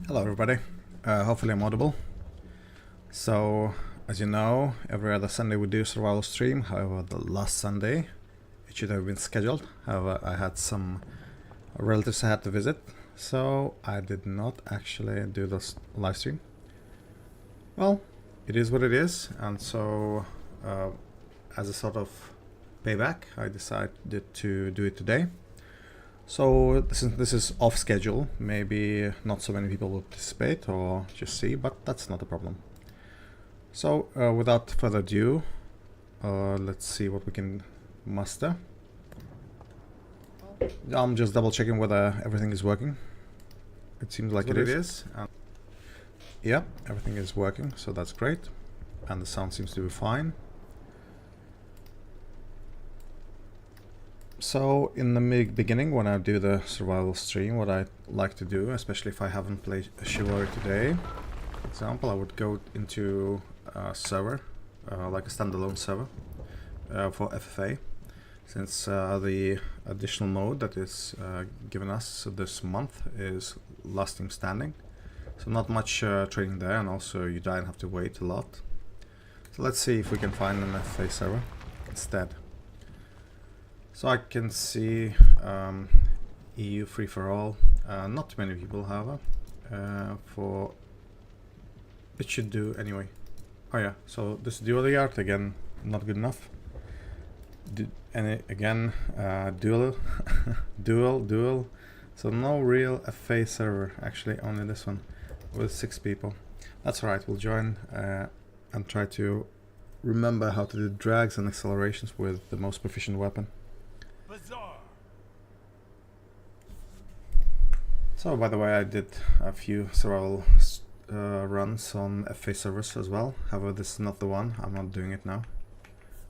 Hello everybody, hopefully I'm audible. So, as you know, every other Sunday we do survival stream. However, the last Sunday it should have been scheduled. However, I had some relatives I had to visit, so I did not actually do this live stream. Well, it is what it is, and so as a sort of payback, I decided to do it today. So this is off schedule, maybe not so many people will participate or just see, but that's not a problem. So without further ado, let's see what we can muster. I'm just double checking whether everything is working. It seems like it is. And yeah, everything is working, so that's great. And the sound seems to be fine. So in the beginning, when I do the survival stream, what I like to do, especially if I haven't played Chivalry today, for example, I would go into a server, like a standalone server for FFA, since the additional mode that is given us this month is last team standing. So not much training there, and also you die and have to wait a lot. So let's see if we can find an FFA server instead. So I can see EU free for all, not too many people, however, for it should do anyway. Oh yeah, so this dual yard again, not good enough. Again, dual, dual. So no real FA server, actually only this one with 6 people. That's right, we'll join and try to remember how to do drags and accelerations with the most proficient weapon. So by the way, I did a few survival runs on FA servers as well. However, this is not the one. I'm not doing it now.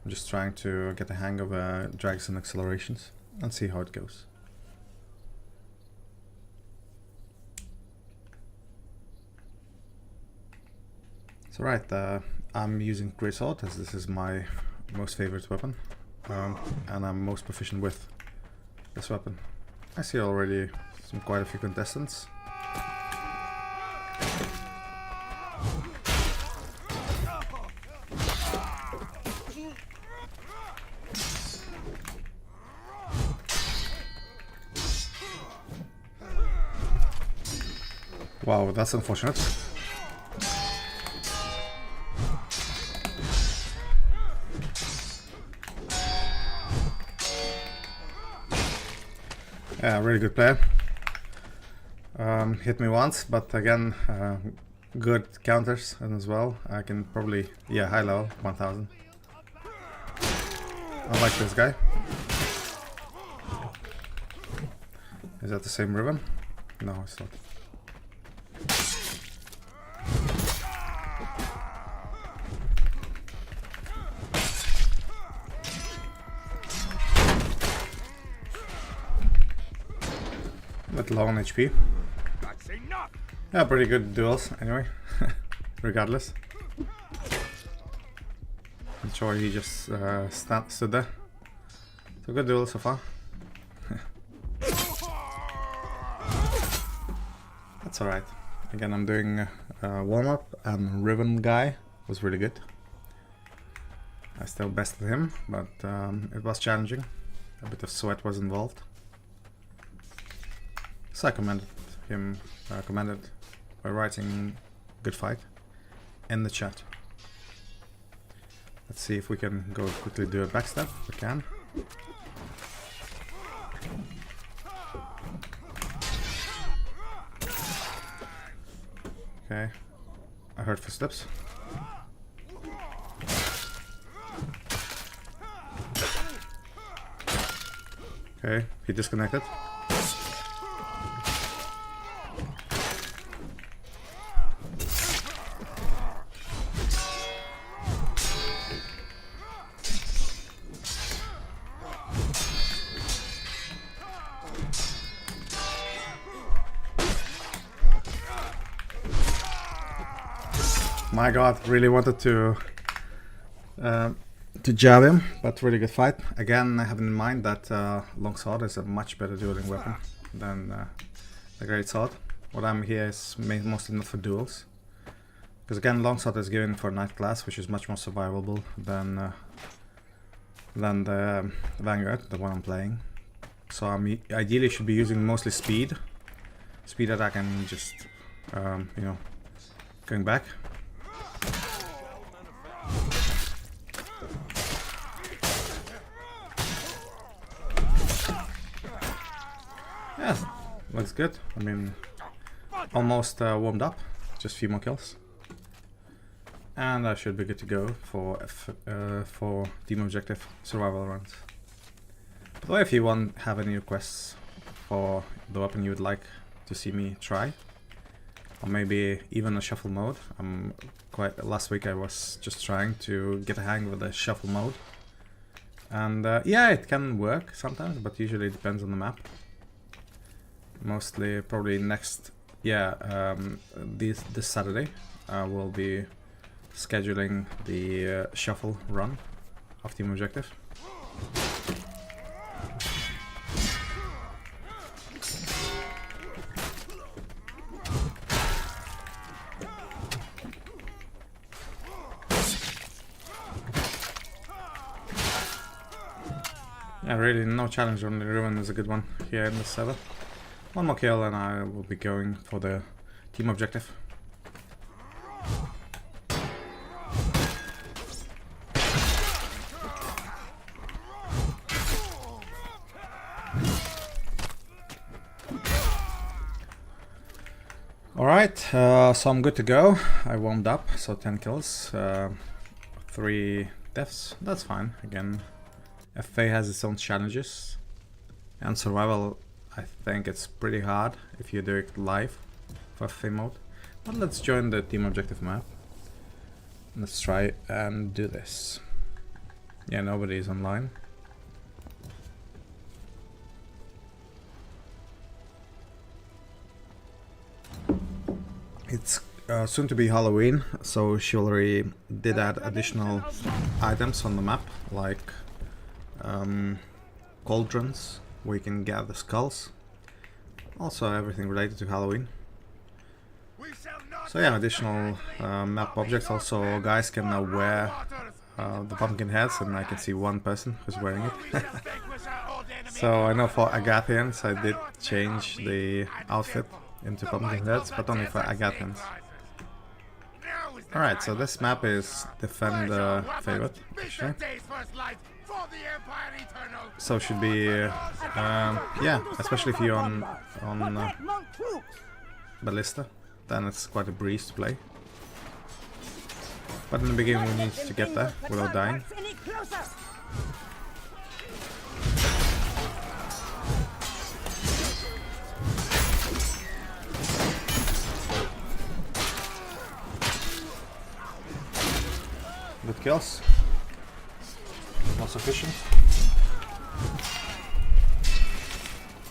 I'm just trying to get a hang of drags and accelerations and see how it goes. So right, I'm using greatsword as this is my most favorite weapon, and I'm most proficient with this weapon. I see already quite a few contestants. Wow, that's unfortunate. Yeah, really good player. Hit me once, but again, good counters as well. I can probably, yeah, high level, 1000. I like this guy. Is that the same ribbon? No, it's not. But low on HP. Yeah, pretty good duels anyway, regardless. I'm sure he just stood there. So good duel so far. That's alright. Again, I'm doing warm-up, and Ribbon guy was really good. I still bested him, but it was challenging. A bit of sweat was involved. So I commended him, by writing "good fight" in the chat. Let's see if we can go quickly do a backstab. We can. Okay, I heard footsteps. Okay, he disconnected. My god, really wanted to jab him, but really good fight. Again, having in mind that longsword is a much better dueling weapon than the greatsword. what I'm here is mostly not for duels. Because again, longsword is given for night class, which is much more survivable than the Vanguard, the one I'm playing. So I ideally should be using mostly speed attack and just, you know, going back. Yeah, looks good. I mean, almost warmed up. Just a few more kills. And I should be good to go for team objective survival runs. By the way, if you have any requests for the weapon you would like to see me try, or maybe even a shuffle mode. Last week I was just trying to get a hang with the shuffle mode, and yeah, it can work sometimes, but usually it depends on the map. Mostly, probably next, this Saturday I will be scheduling the shuffle run of team objective. Yeah, really, no challenge, only Ruin is a good one here in the server. One more kill and I will be going for the team objective. Alright, so I'm good to go. I warmed up, so 10 kills, 3 deaths, that's fine. Again, FA has its own challenges, and survival, I think it's pretty hard if you do it live for FA mode. But let's join the team objective map. Let's try and do this. Yeah, nobody is online. It's soon to be Halloween, so Chivalry did add additional items on the map, like cauldrons, where you can gather skulls. Also everything related to Halloween. So yeah, additional map objects. Also guys can now wear the pumpkin heads, and I can see one person who's wearing it. So I know for Agathians I did change the outfit into pumpkin heads, but only for Agathians. Alright, so this map is Defend favorite, actually. So should be, yeah, especially if you're on Ballista, then it's quite a breeze to play. But in the beginning we need to get there without dying. Good kills. Not sufficient.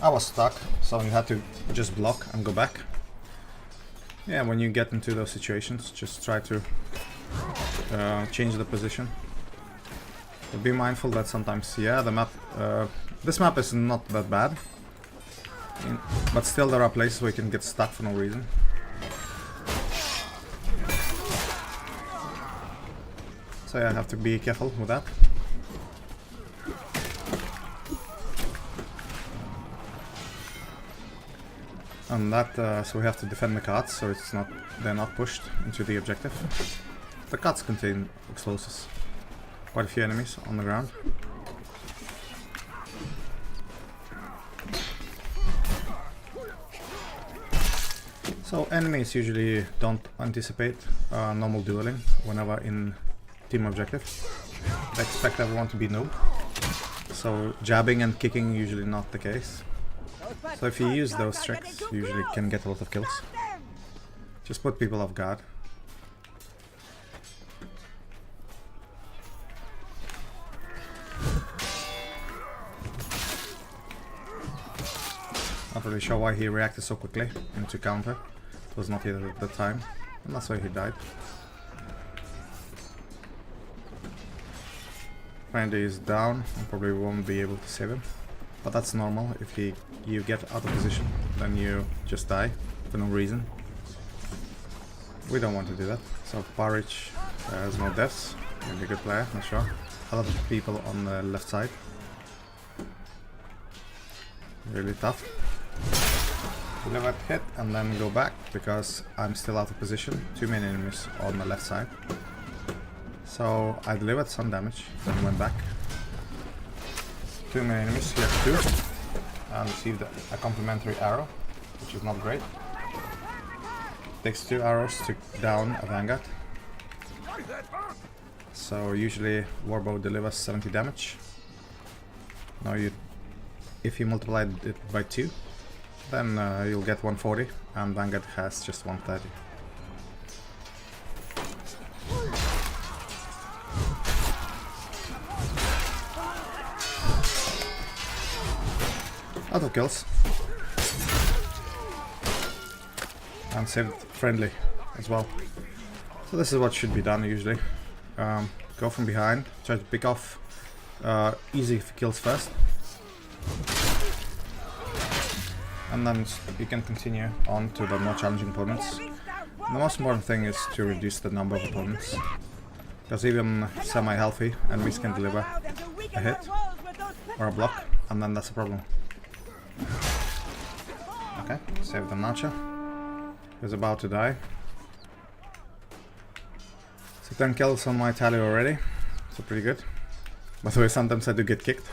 I was stuck, so you had to just block and go back. Yeah, when you get into those situations, just try to change the position. But be mindful that sometimes, yeah, the map, this map is not that bad, but still there are places where you can get stuck for no reason. So yeah, I have to be careful with that. And that, so we have to defend the carts, so they're not pushed into the objective. The carts contain explosives. Quite a few enemies on the ground. So enemies usually don't anticipate normal dueling whenever in team objective. They expect everyone to be noob. So jabbing and kicking usually not the case. So if you use those tricks, you usually can get a lot of kills. Just put people off guard. Not really sure why he reacted so quickly into counter. It was not here at the time, and that's why he died. Randy is down, and probably won't be able to save him. But that's normal. If you get out of position, then you just die. for no reason. We don't want to do that. So Barrage has no deaths. Maybe a good player, not sure. A lot of people on the left side. Really tough. Deliver hit and then go back because I'm still out of position. Too many enemies on the left side. So I delivered some damage, then went back. Too many enemies, here too. And received a complimentary arrow, which is not great. Takes 2 arrows to down a vanguard. So usually Warbow delivers 70 damage. Now if you multiply it by 2, then you'll get 140, and Vanguard has just 130. Auto kills. And saved friendly as well. So this is what should be done usually. Go from behind, try to pick off easy kills first. And then you can continue on to the more challenging opponents. The most important thing is to reduce the number of opponents. Because even semi-healthy enemies can deliver a hit or a block, and then that's a problem. Okay, save the Nacha. He's about to die. So 10 kills on my tally already, so pretty good. By the way, sometimes I do get kicked.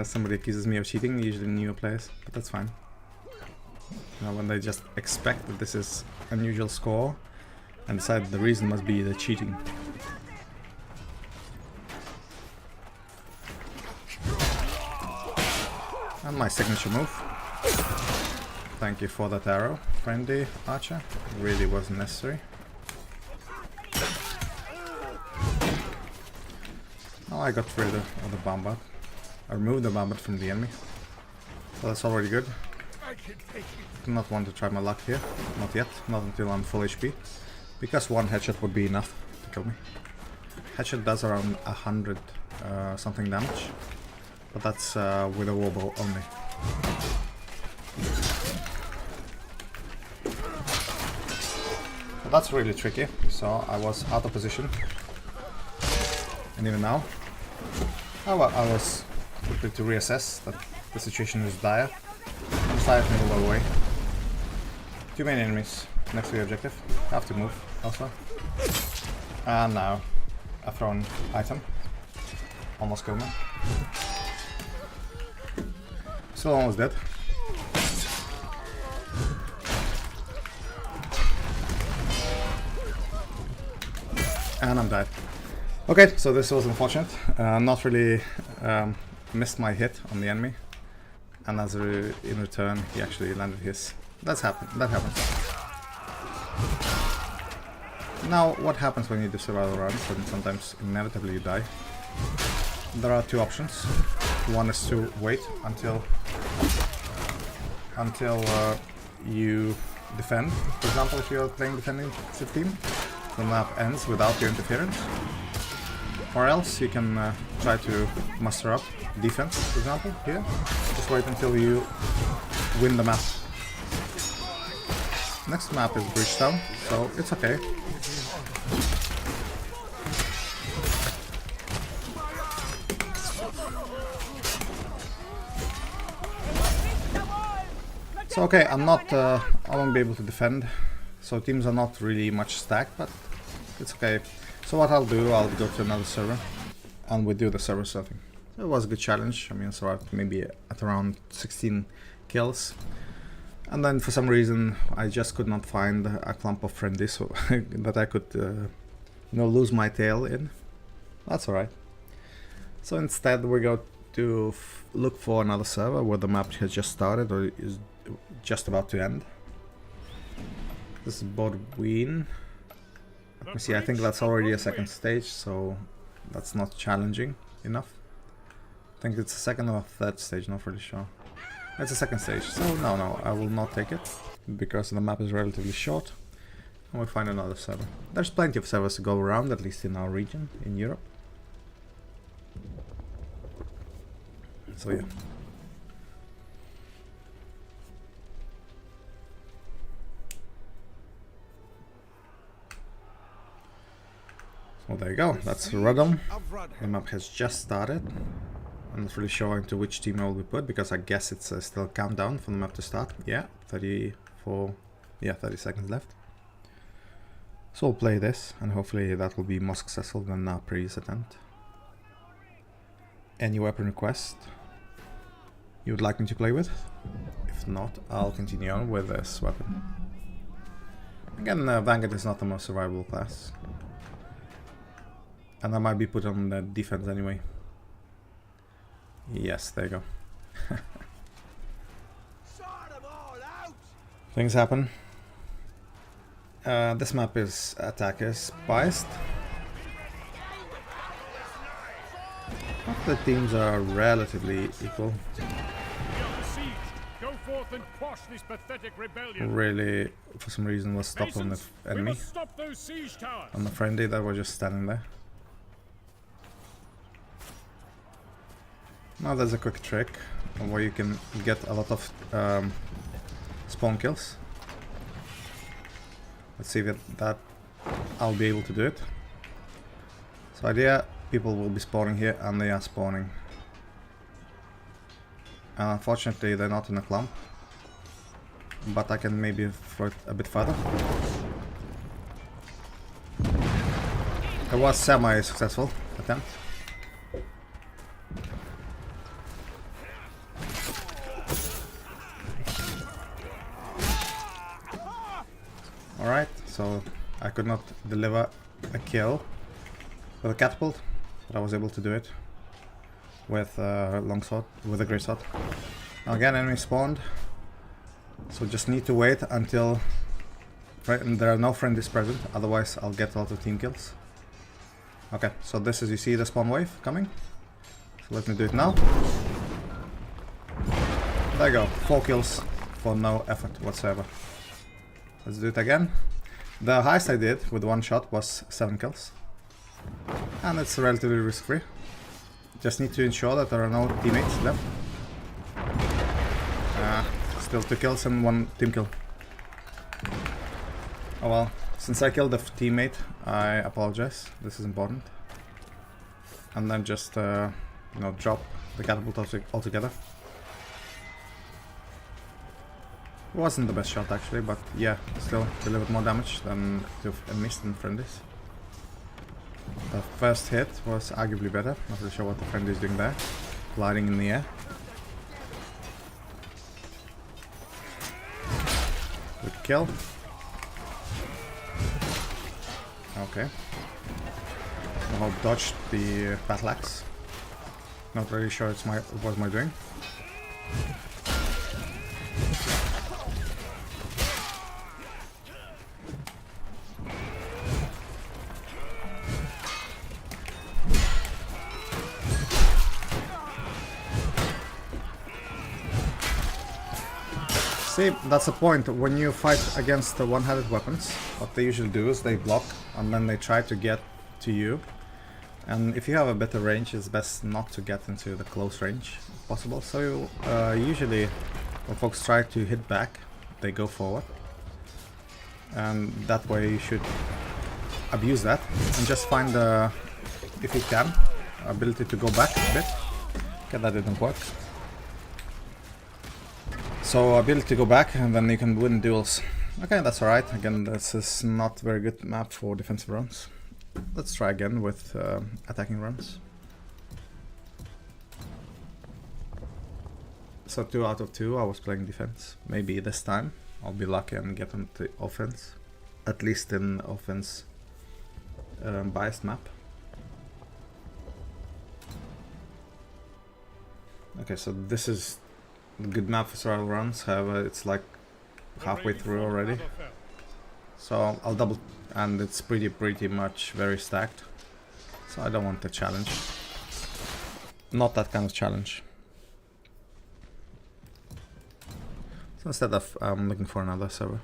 Somebody accuses me of cheating, usually newer players, but that's fine. You know, when they just expect that this is an unusual score and decide the reason must be the cheating. And my signature move. Thank you for that arrow, friendly archer. It really wasn't necessary. Oh, I got rid of the bombard. I removed the bombard from the enemy. So that's already good. Do not want to try my luck here. Not yet. Not until I'm full HP. Because one headshot would be enough to kill me. Headshot does around 100 something damage. But that's with a warbow only. But that's really tricky. So I was out of position. And even now, I was quickly to reassess that the situation is dire. I'm decided to move away. Too many enemies next to the objective. I have to move also. And now a thrown item. Almost killed me. Still almost dead. And I'm dead. Okay, so this was unfortunate. Not really missed my hit on the enemy, and as in return, he actually landed his. That happens. Now, what happens when you do survival rounds? And sometimes inevitably you die. There are 2 options. One is to wait until you defend. For example, if you're playing defensive team, the map ends without your interference. Or else you can try to muster up defense, for example, here. Just wait until you win the map. Next map is Bridgetown, so it's okay. So okay, I won't be able to defend, so teams are not really much stacked, but it's okay. So what I'll do, I'll go to another server, and we do the server surfing. It was a good challenge. I mean, so I maybe at around 16 kills. And then for some reason, I just could not find a clump of friendlies so that I could, you know, lose my tail in. That's alright. So instead, we go to look for another server where the map has just started or is just about to end. This is Bodween. Let me see, I think that's already a second stage, so that's not challenging enough. I think it's a second or third stage, not really sure. It's a second stage, so no, I will not take it, because the map is relatively short. And we'll find another server. There's plenty of servers to go around, at least in our region, in Europe. So yeah. Well, there you go. That's Rudham. The map has just started. I'm not really sure into which team I will be put because I guess it's still countdown for the map to start. Yeah, 34. Yeah, 30 seconds left. So we'll play this, and hopefully that will be more successful than our previous attempt. Any weapon request you would like me to play with? If not, I'll continue on with this weapon. Again, Vanguard is not the most survivable class. And I might be put on the defense anyway. Yes, there you go. Things happen. This map is attackers biased. The teams are relatively equal. Really, for some reason, was stopped on the enemy. On the friendly that was just standing there. Now there's a quick trick where you can get a lot of spawn kills. Let's see if that I'll be able to do it. So idea, people will be spawning here and they are spawning. And unfortunately they're not in a clump. But I can maybe throw it a bit further. It was semi-successful attempt. Alright, so I could not deliver a kill with a catapult, but I was able to do it with a longsword, with a greatsword. Now again, enemy spawned, so just need to wait until there are no friendlies present, otherwise I'll get a lot of team kills. Okay, so this is, you see the spawn wave coming, so let me do it now. There you go, 4 kills for no effort whatsoever. Let's do it again. The highest I did with one shot was 7 kills. And it's relatively risk-free. Just need to ensure that there are no teammates left. Still 2 kills and 1 team kill. Oh well, since I killed the teammate, I apologize. This is important. And then just, you know, drop the catapult altogether. It wasn't the best shot actually, but yeah, still delivered more damage than to enemies than friendlies. The first hit was arguably better, not really sure what the friendly is doing there. Gliding in the air. Good kill. Okay. Somehow dodged the battle axe. Not really sure it was my doing. See, that's the point. When you fight against the one-handed weapons, what they usually do is they block and then they try to get to you. And if you have a better range, it's best not to get into the close range if possible. So usually when folks try to hit back, they go forward. And that way you should abuse that and just find the, if you can, ability to go back a bit. Okay, that didn't work. So ability to go back and then you can win duels. Okay, that's alright. Again, this is not very good map for defensive runs. Let's try again with attacking runs. So 2 out of 2 I was playing defense. Maybe this time I'll be lucky and get into offense. At least in offense biased map. Okay, so this is a good map for survival runs, however it's like halfway through already. So I'll double, and it's pretty much very stacked. So I don't want the challenge. Not that kind of challenge. So instead I'm looking for another server.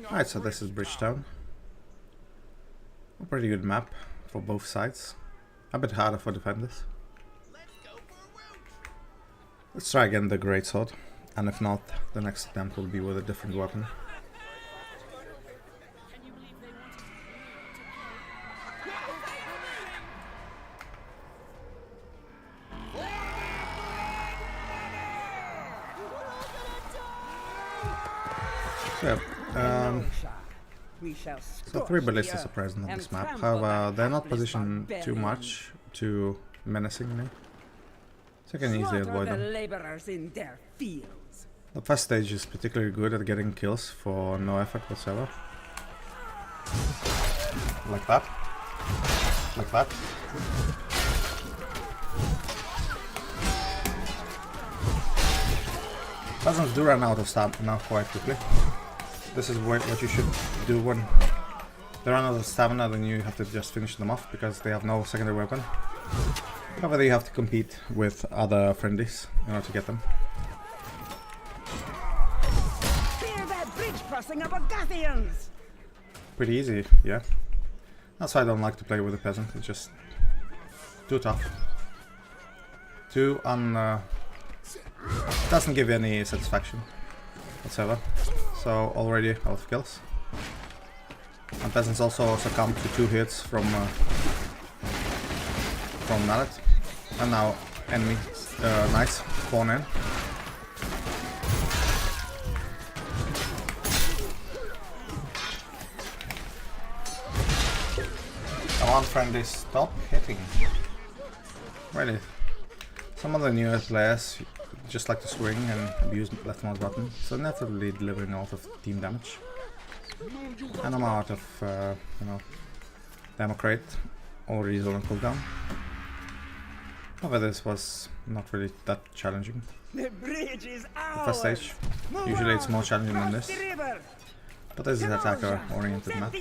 Alright, so this is Bridgetown. A pretty good map for both sides. A bit harder for defenders. Let's try again the greatsword, and if not, the next attempt will be with a different weapon. So, so 3 ballistas are present on this map. However, they're not positioned too much, too menacingly, so I can easily avoid them. The first stage is particularly good at getting kills for no effort whatsoever. Like that. Like that. Peasants do run out of stamina quite quickly. This is what you should do when they run out of stamina, then you have to just finish them off because they have no secondary weapon. However, you have to compete with other friendlies in order to get them. Fear that bridge crossing of Agathians! Pretty easy, yeah. That's why I don't like to play with a peasant, it's just too tough. Doesn't give you any satisfaction whatsoever. So already out of kills. And peasants also succumb to 2 hits from mallet. And now enemy knights spawn in. Come on, friendly, stop hitting. Really. Some of the newer players just like to swing and abuse left mouse button, so inevitably delivering a lot of team damage. And I'm out of, Democrate or Resolve and cooldown. However, this was not really that challenging. The bridge is The first stage, usually it's more challenging than this, but this is an attacker-oriented map.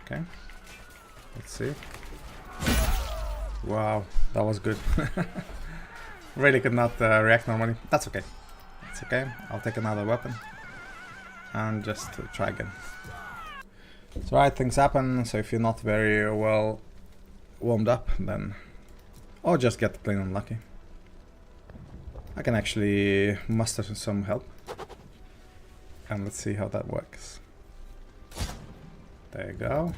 Okay, let's see. Wow, that was good. Really could not react normally. That's okay. It's okay. I'll take another weapon and just try again. So right, things happen. So if you're not very well warmed up, then or just get plain unlucky. I can actually muster some help, and let's see how that works. There you go.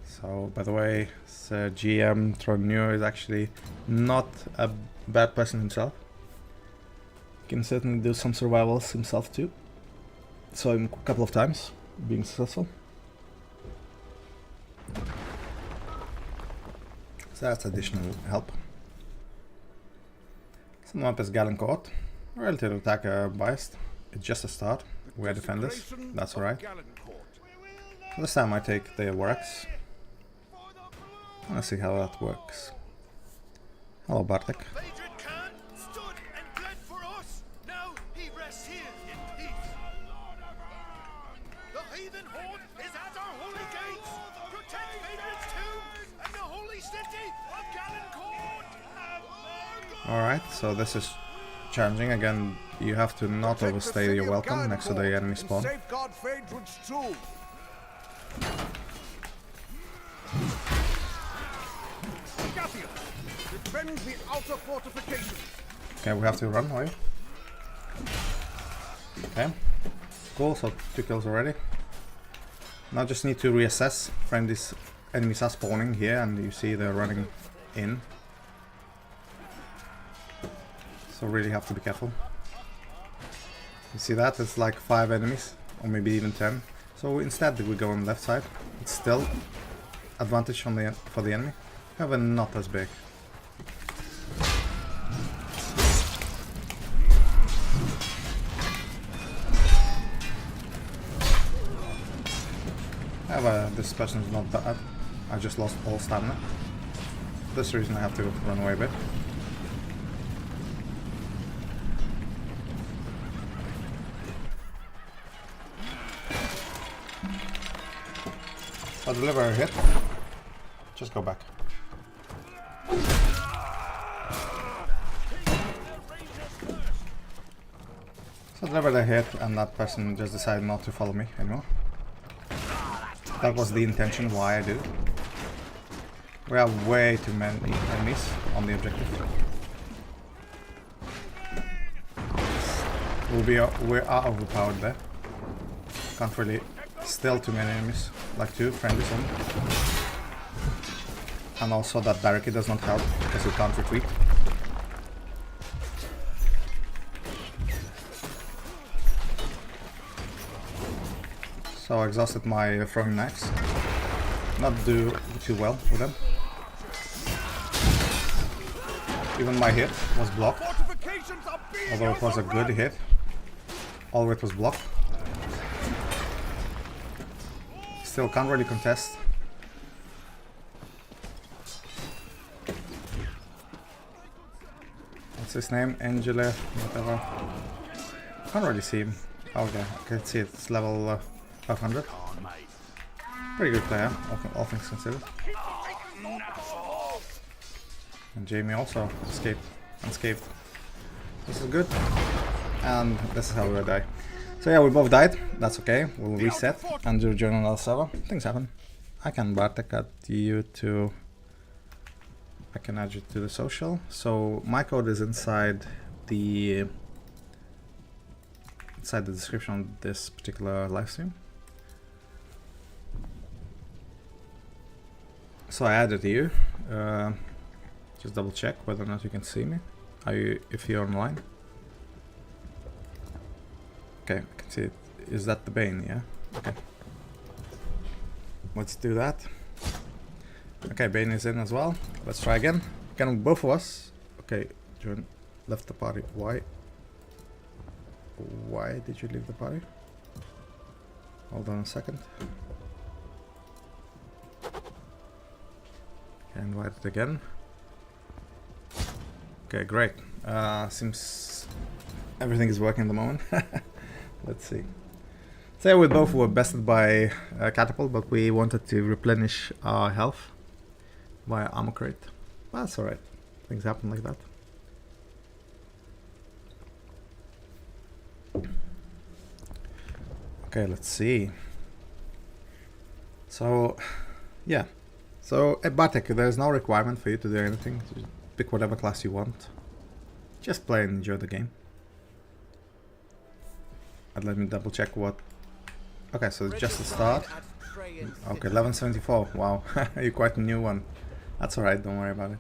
So, by the way, GM Tronur is actually not a bad person himself. He can certainly do some survivals himself too. Saw him a couple of times being successful. So that's additional help. So the map is Gallant Court. Relative attacker biased. It's just a start. We're defenders. That's alright. So this time I take the Warx. Let's see how that works. Hello, Bartek. Alright, so this is challenging. Again, you have to not overstay your welcome next to the enemy spawn. Okay, we have to run away. Okay, cool, so 2 kills already. Now just need to reassess. Friendly's enemies are spawning here and you see they're running in. So really have to be careful. You see that? It's like 5 enemies, or maybe even 10. So instead we go on the left side. It's still advantage on for the enemy. However, not as big. However, this person is not bad. I just lost all stamina. For this reason I have to run away a bit. I'll deliver a hit. Just go back. So delivered a hit and that person just decided not to follow me anymore. That was the intention why I did it. We have way too many enemies on the objective. We are overpowered there. Can't really. Still too many enemies. Like 2 friendly only. And also that barricade does not help because you can't retreat. So I exhausted my throwing knives. Not do too well with them. Even my hit was blocked. Although it was a good hit. All of it was blocked. Still can't really contest. What's his name? Angela, whatever. Can't really see him. Okay, I can see it's level 500. Pretty good player, all things considered. And Jamie also escaped, unscathed. This is good. And this is how we'll die. So yeah, we both died. That's okay. We'll reset and do join another server. Things happen. I can Bartek add you to. I can add you to the social. So my code is inside the description of this particular live stream. So I added you. Just double check whether or not you can see me. If you're online? Okay, I can see it. Is that the Bane? Yeah. Okay. Let's do that. Okay, Bane is in as well. Let's try again. Can both of us? Okay, John left the party. Why? Why did you leave the party? Hold on a second. Okay, invite it again. Okay, great. Seems everything is working at the moment. Let's see. So yeah, we both were bested by Catapult, but we wanted to replenish our health via armor crate. Well, that's alright. Things happen like that. Okay, let's see. So, yeah. So at Bartek, there's no requirement for you to do anything. Just pick whatever class you want. Just play and enjoy the game. And let me double check what. Okay, so it's just a start. Okay, 1174. Wow, you're quite a new one. That's alright, don't worry about it.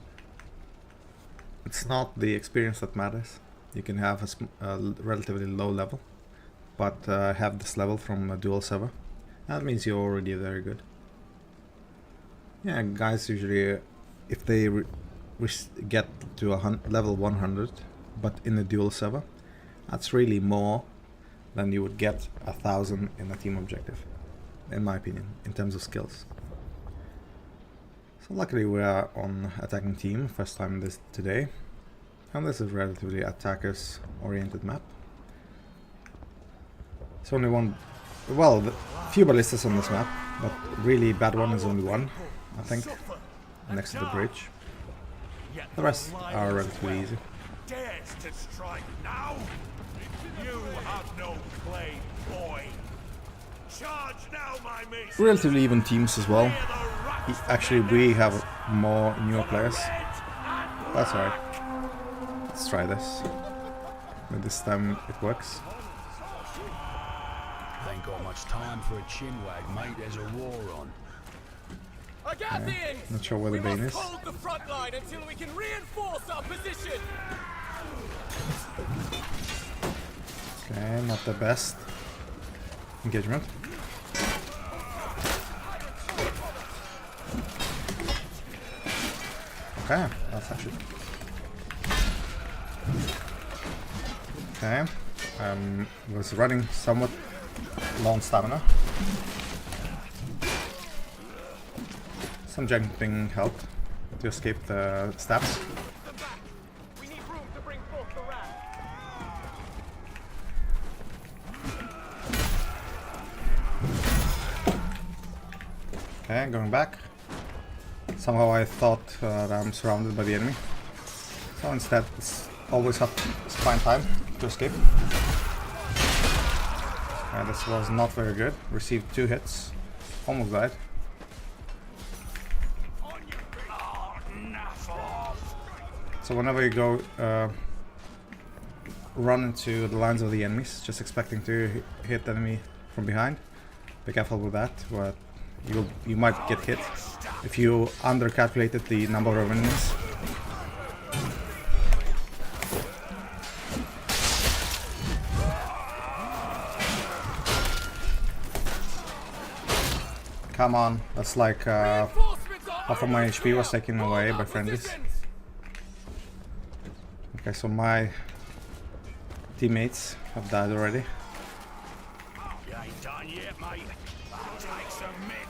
It's not the experience that matters. You can have a relatively low level, but have this level from a dual server. That means you're already very good. Yeah, guys usually, if they get to level 100, but in a dual server, that's really more than you would get 1,000 in a team objective, in my opinion, in terms of skills. So luckily we are on attacking team, first time today, and this is relatively attackers oriented map. It's only one, well, few ballistas on this map, but really bad one is only one, I think, next to the bridge. The rest are relatively easy. Dares to strike now? You have no claim, boy. Charge now, my mason. Relatively even teams as well. Actually, we have more newer players. That's alright. Let's try this. Maybe this time it works. Ain't got much time for a chinwag, mate. There's a war on. Okay. Not sure where the Bane is. Hold the front line until we can reinforce our position. Okay, not the best engagement. Okay, that's actually okay. Was running somewhat low on stamina. Some jumping helped to escape the stabs. We need room to bring forth the rat. Okay, going back. Somehow I thought that I'm surrounded by the enemy. So instead, it's always have spine time to escape. This was not very good. Received 2 hits. Almost died. So whenever you go run into the lines of the enemies, just expecting to hit the enemy from behind. Be careful with that, but you might get hit if you undercalculated the number of enemies. Come on, that's like half of my HP was taken away by friendlies. Okay, so my teammates have died already. You ain't done yet, mate. Take some mick.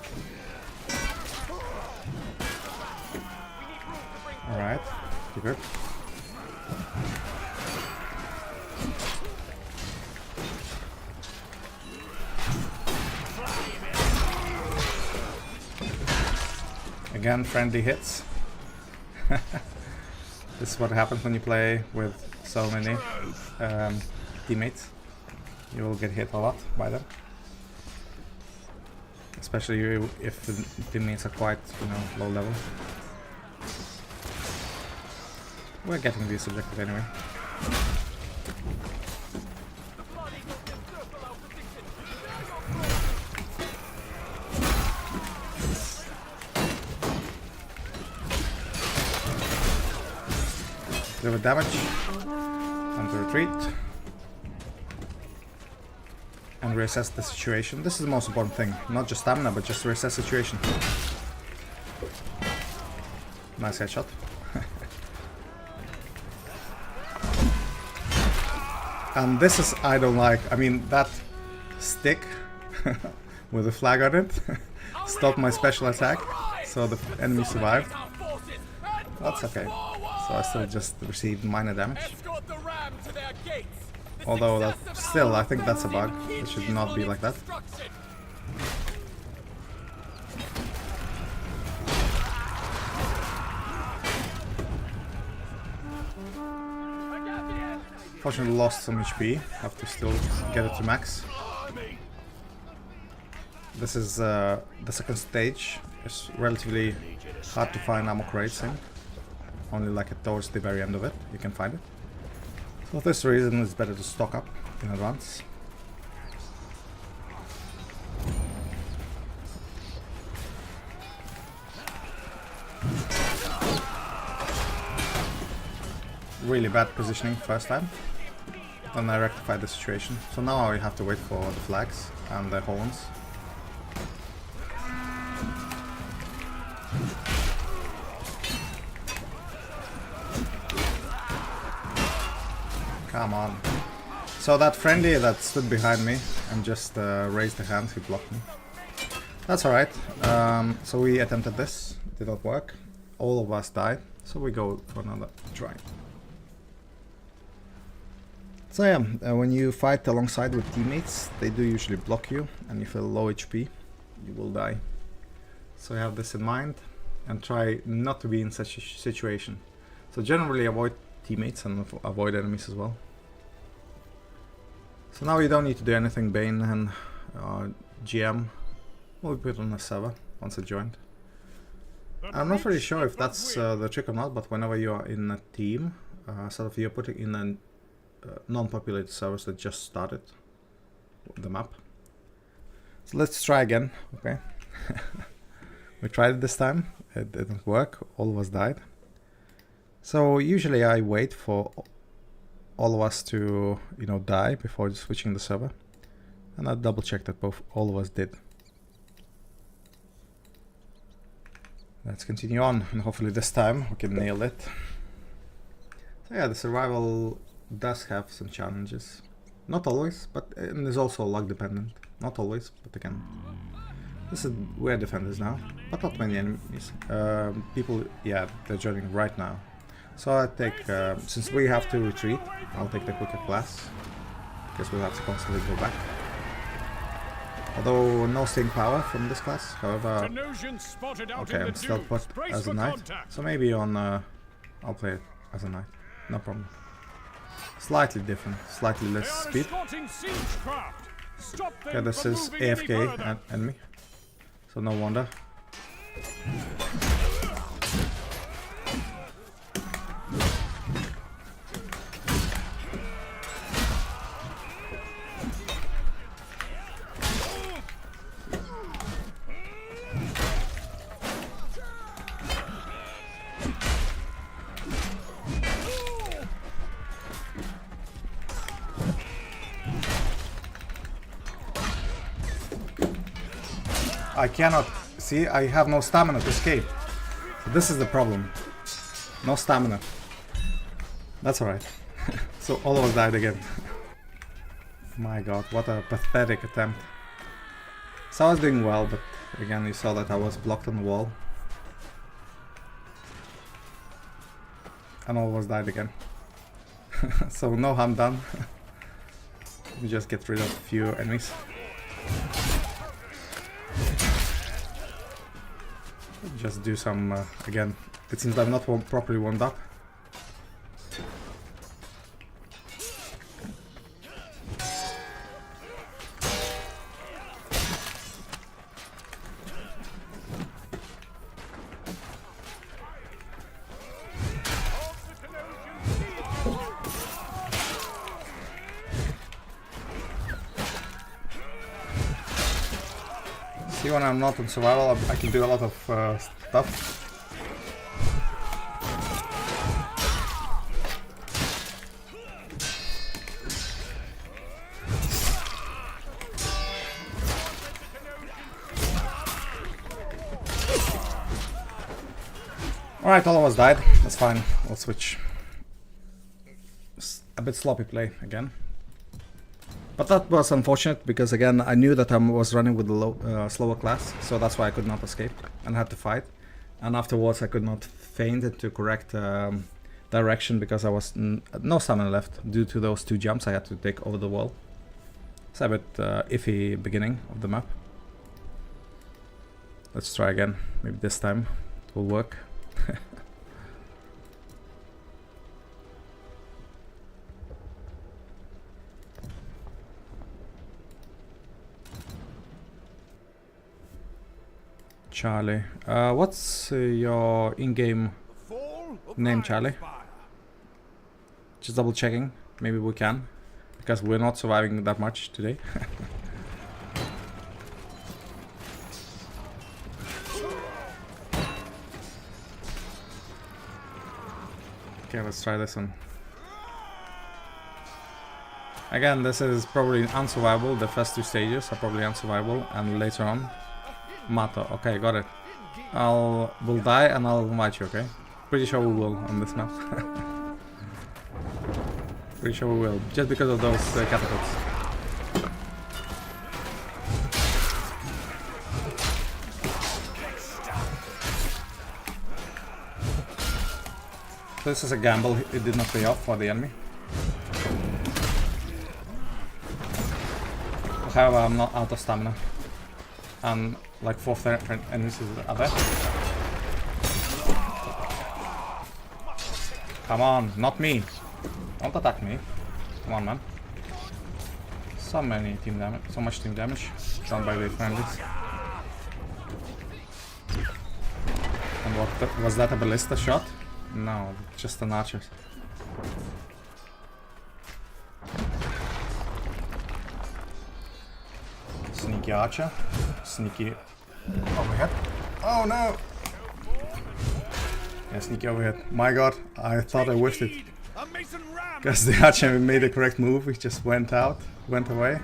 Alright, you good? Again, friendly hits. This is what happens when you play with so many teammates. You will get hit a lot by them. Especially if the teammates are quite, low level. We're getting this objective anyway. Bit of damage. Time to retreat. And reassess the situation. This is the most important thing. Not just stamina, but just reassess the situation. Nice headshot. And this is, I don't like, I mean, that stick with a flag on it stopped my special attack, so the enemy survived. That's okay. So I still just received minor damage. Although that still, I think that's a bug. It should not be like that. Fortunately lost some HP. Have to still get it to max. This is the second stage. It's relatively hard to find ammo crates in. Only like towards the very end of it you can find it. So for this reason it's better to stock up in advance. Really bad positioning first time. Then I rectified the situation. So now I have to wait for the flags and the horns. Come on. So that friendly that stood behind me and just raised the hand, he blocked me. That's alright. So we attempted this. Did not work. All of us died. So we go for another try. So yeah, when you fight alongside with teammates, they do usually block you, and if you're low HP, you will die. So have this in mind, and try not to be in such a situation. So generally avoid teammates and avoid enemies as well. So now you don't need to do anything. Bane and GM will be put on a server once I joined. I'm not really sure if that's the trick or not, but whenever you are in a team, sort of you're putting in a non-populated servers that just started the map. So let's try again. Okay. We tried it this time. It didn't work. All of us died. So usually I wait for all of us to, die before switching the server, and I double check that all of us did. Let's continue on, and hopefully this time we can nail it. So yeah, the survival does have some challenges. Not always, but and is also luck dependent. Not always, but again. This is we're defenders now, but not many enemies. People, yeah, they're joining right now. So I take, since we have to retreat, I'll take the quicker class, because we'll have to constantly go back. Although no staying power from this class, however, okay, I'm still put as a knight, so maybe on, I'll play it as a knight, no problem. Slightly different, slightly less speed. Stop them Okay, this from is moving any AFK further. enemy. So no wonder. I cannot see, I have no stamina to escape. So this is the problem. No stamina. That's alright. So all of us died again. My god, what a pathetic attempt. So I was doing well, but again you saw that I was blocked on the wall. And all of us died again. So no harm done. We just get rid of a few enemies. Just do some, again, it seems I'm not properly warmed up. See, when I'm not in survival, I can do a lot of stuff. Alright, all of us died. That's fine. We'll switch. A bit sloppy play again. But that was unfortunate because again I knew that I was running with a slower class, so that's why I could not escape and had to fight. And afterwards I could not feint into correct direction because I was no stamina left due to those two jumps I had to take over the wall. It's a bit iffy beginning of the map. Let's try again. Maybe this time it will work. Charlie. What's your in-game name, Charlie? Just double checking. Maybe we can. Because we're not surviving that much today. Okay, let's try this one. Again, this is probably unsurvivable. The first two stages are probably unsurvivable, and later on Mato. Okay, got it. We'll die and I'll invite you, okay? Pretty sure we will on this map. Pretty sure we will. Just because of those catapults. This is a gamble. It did not pay off for the enemy. However, I'm not out of stamina. And like 4 enemies are there. Come on, not me. Don't attack me. Come on, man. So many team damage, so much team damage done by the friendlies. And what was that, a ballista shot? No, just an archer. Sneaky archer. Sneaky overhead. Oh no! Yeah, sneaky overhead. My god, I thought I whiffed it. Because the archer made the correct move, he just went away.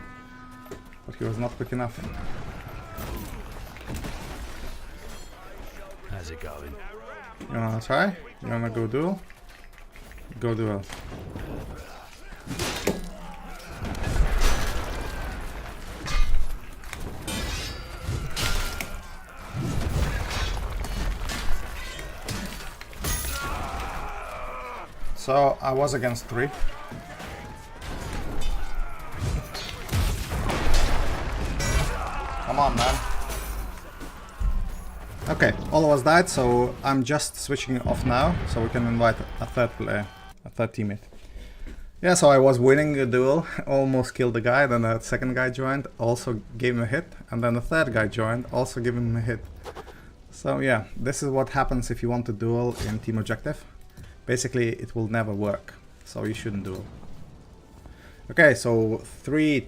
But he was not quick enough. How's it going? You wanna try? You wanna go duel? Go duel. So I was against 3. Come on, man. Okay, all of us died, so I'm just switching off now, so we can invite a third player, a third teammate. Yeah, so I was winning a duel, almost killed the guy, then the second guy joined, also gave him a hit, and then the third guy joined, also gave him a hit. So yeah, this is what happens if you want to duel in team objective. Basically, it will never work, so you shouldn't duel. Okay, so 3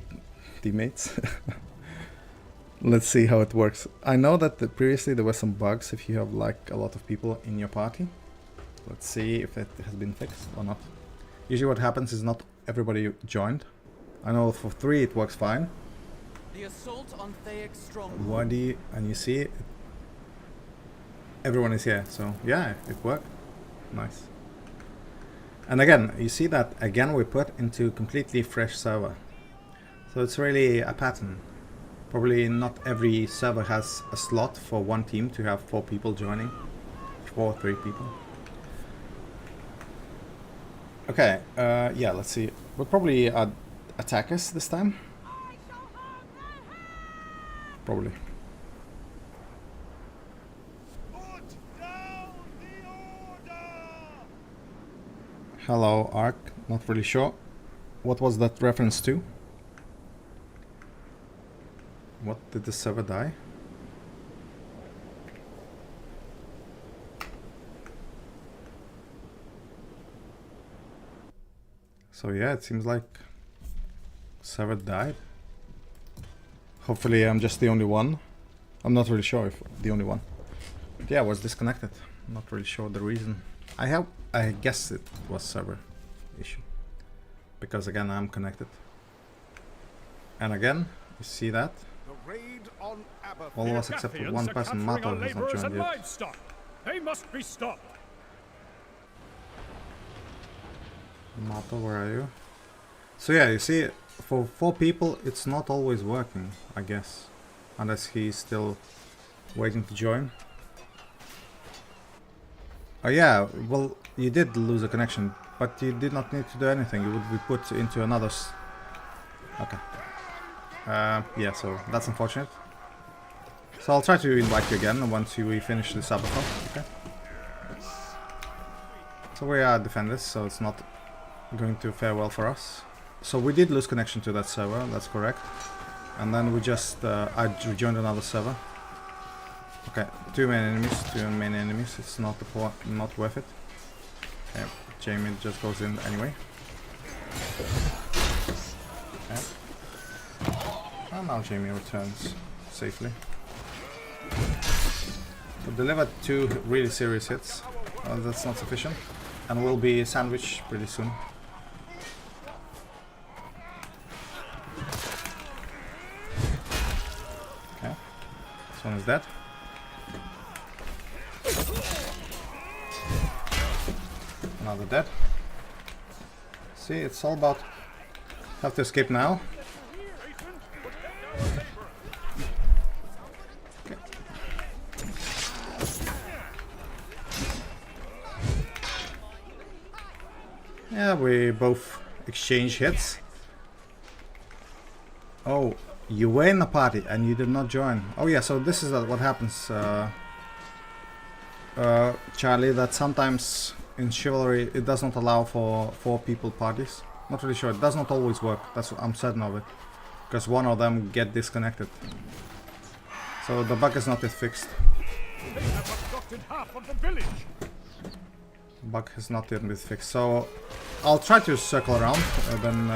teammates. Let's see how it works. I know that previously there were some bugs if you have like a lot of people in your party. Let's see if it has been fixed or not. Usually what happens is not everybody joined. I know for 3 it works fine. The assault on Thayek's stronghold. And you see everyone is here, so yeah, it worked. Nice. And again, you see that again we put into completely fresh server. So it's really a pattern. Probably not every server has a slot for one team to have 4 people joining. 4 or 3 people. Okay, yeah, let's see. We'll probably add attackers this time. Probably. Put down the order! Hello, Ark. Not really sure. What was that reference to? What, did the server die? So yeah, it seems like server died. Hopefully I'm just the only one. I'm not really sure if the only one. But yeah, I was disconnected. I'm not really sure the reason. I guess it was server issue. Because again, I'm connected. And again, you see that? The raid on Aberthy. All of us except for one person, Mato, has not joined yet. Livestock. They must be stopped. Mato, where are you? So yeah, you see, for 4 people, it's not always working, I guess. Unless he's still waiting to join. Oh yeah, well, you did lose a connection, but you did not need to do anything. You would be put into another... Okay. Yeah, so that's unfortunate. So I'll try to invite you again once we finish this sabotage, okay? So we are defenders, so it's not going to fare well for us. So we did lose connection to that server, that's correct. And then we just, I rejoined another server. Okay, 2 main enemies, it's not not worth it. Okay, Jamie just goes in anyway. Okay. And now Jamie returns safely. We delivered 2 really serious hits. That's not sufficient. And we'll be sandwiched pretty soon. Okay, this one is dead. Another dead. See, it's all about have to escape now. Okay. Yeah, we both exchange hits. Oh, you were in the party and you did not join. Oh yeah, so this is what happens, Charlie, that sometimes in Chivalry it does not allow for 4 people parties. Not really sure, it does not always work, that's I'm certain of it. Because one of them get disconnected. So the bug is not yet fixed. They have abducted half of the village. Bug has not yet been fixed, so I'll try to circle around, then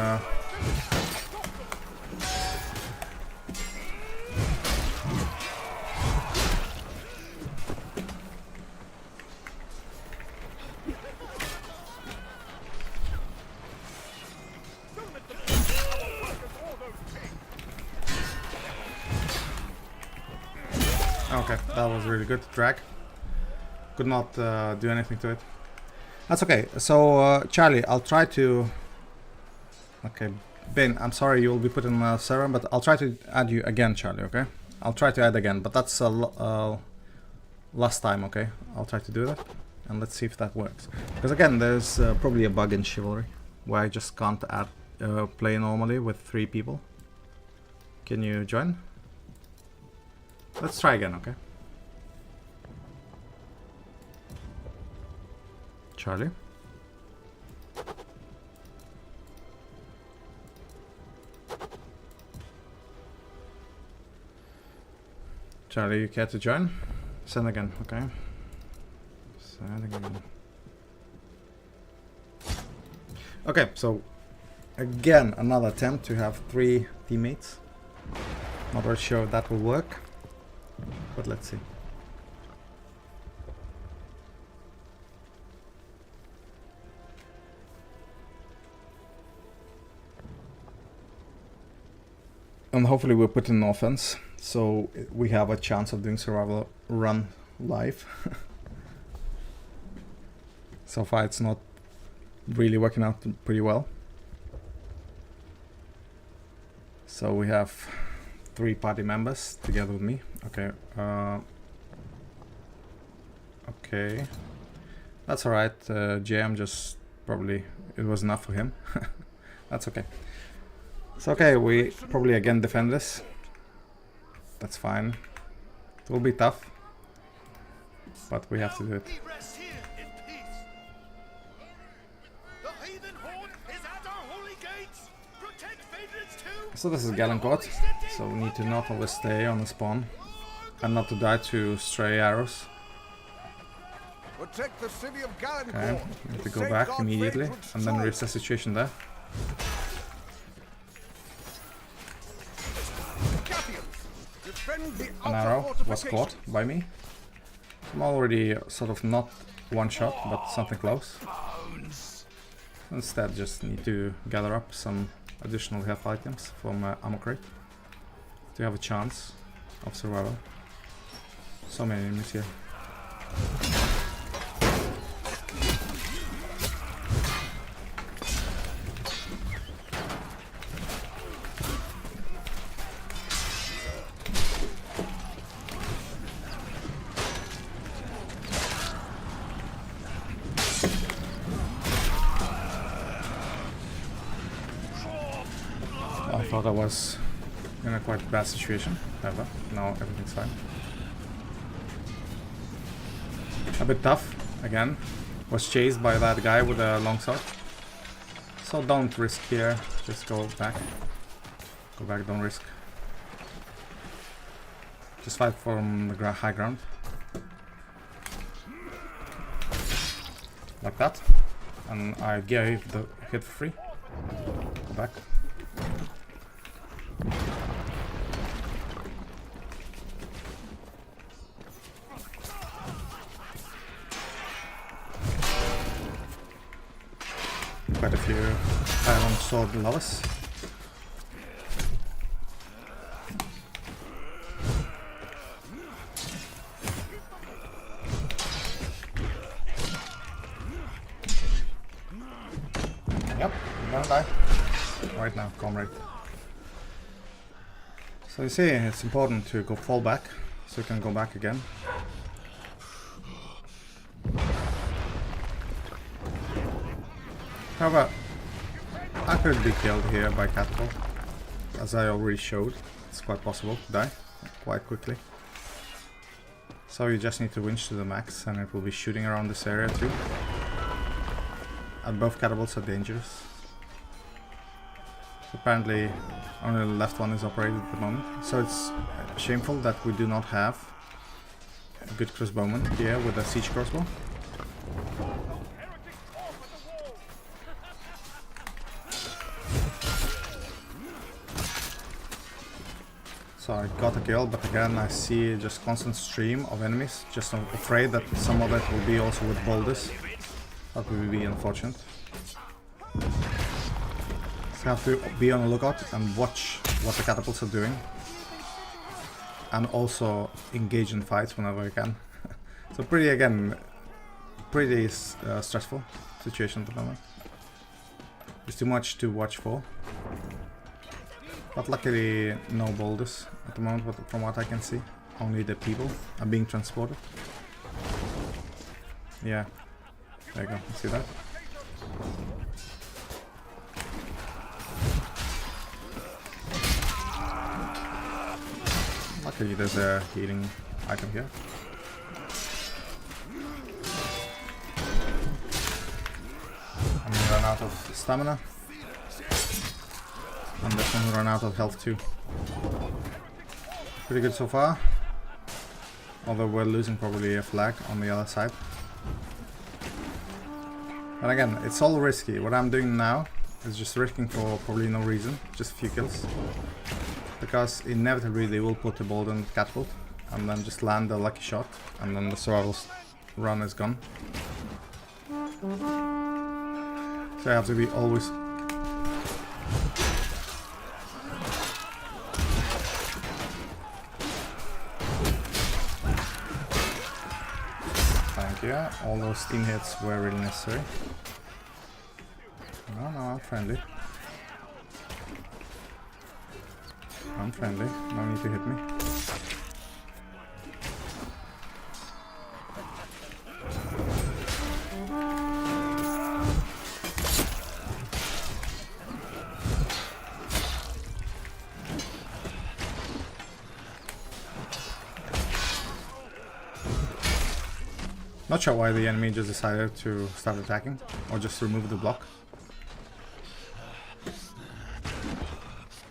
okay, that was really good. Drag. Could not do anything to it. That's okay. So, Charlie, I'll try to... Okay, Ben, I'm sorry you will be put in a server, but I'll try to add you again, Charlie, okay? I'll try to add again, but that's last time, okay? I'll try to do that, and let's see if that works. Because again, there's probably a bug in Chivalry, where I just can't add play normally with 3 people. Can you join? Let's try again, okay? Charlie? Charlie, you care to join? Send again, okay. Send again. Okay, so again, another attempt to have 3 teammates. Not really sure if that will work, but let's see. And hopefully we'll put in offense, so we have a chance of doing survival run live. So far it's not really working out pretty well. So we have 3 party members together with me. Okay. Okay. That's alright. JM just probably, it was enough for him. That's okay. It's okay, we probably again defend this. That's fine. It will be tough, but we have to do it. So this is Galencourt, so we need to not always stay on the spawn and not to die to stray arrows. Protect the city of Galencourt. Okay, we need to go back immediately and then reach the situation there. An arrow was caught by me. I'm already sort of not one shot, but something close. Instead, just need to gather up some additional health items from ammo crate to have a chance of survival. So many enemies here. I thought I was in a quite bad situation, however, now everything's fine. A bit tough, again. Was chased by that guy with a longsword. So don't risk here, just go back. Go back, don't risk. Just fight from the high ground. Like that. And I gave the hit for free. Go back. Quite a few iron sword lovers. Yep, you're gonna die. Right now, comrade. So you see, it's important to go fall back, so you can go back again. However, I could be killed here by catapult, as I already showed. It's quite possible to die quite quickly. So you just need to winch to the max, and it will be shooting around this area too. And both catapults are dangerous. So apparently only the left one is operated at the moment. So it's shameful that we do not have a good crossbowman here with a siege crossbow. So I got a kill, but again I see just constant stream of enemies. Just afraid that some of it will be also with boulders. That would be unfortunate. So have to be on the lookout and watch what the catapults are doing. And also engage in fights whenever I can. So pretty stressful situation at the moment. There's too much to watch for. But luckily no boulders at the moment from what I can see. Only the people are being transported. Yeah, there you go, you see that? Luckily there's a healing item here. I'm gonna run out of stamina. And this one run out of health too. Pretty good so far. Although we're losing probably a flag on the other side. But again, it's all risky. What I'm doing now is just risking for probably no reason, just a few kills. Because inevitably they will put a bolt on catapult and then just land a lucky shot, and then the survival run is gone. So I have to be always... Thank you. All those team hits were really necessary. No, I'm friendly. I'm friendly. No need to hit me. Not sure why the enemy just decided to start attacking, or just remove the block.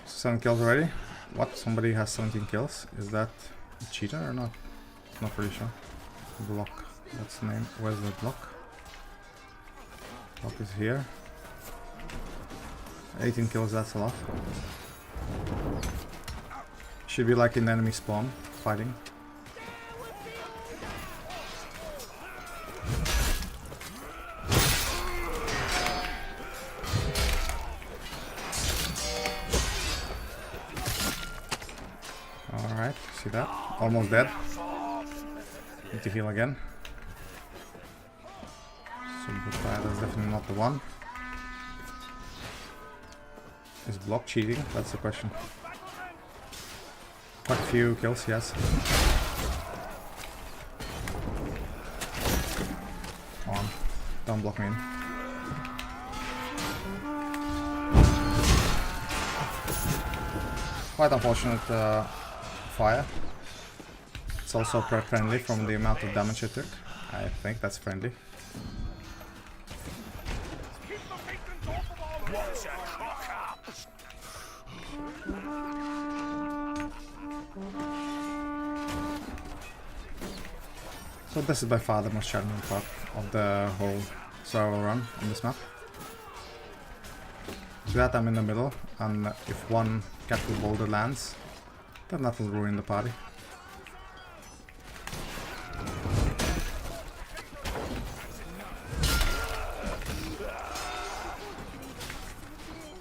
7 kills already. What? Somebody has 17 kills? Is that a cheater or not? Not really sure. Block. That's the name. Where's the block? Block is here. 18 kills, that's a lot. Should be like in enemy spawn, fighting. Alright, see that? Almost dead. Need to heal again. So that's definitely not the one. Is block cheating? That's the question. Quite a few kills, yes. Come on, don't block me in. Quite unfortunate fire. It's also prep friendly from the amount of damage it took. I think that's friendly. So this is by far the most challenging part of the whole survival run on this map. So that I'm in the middle, and if one catapult boulder lands, then that will ruin the party.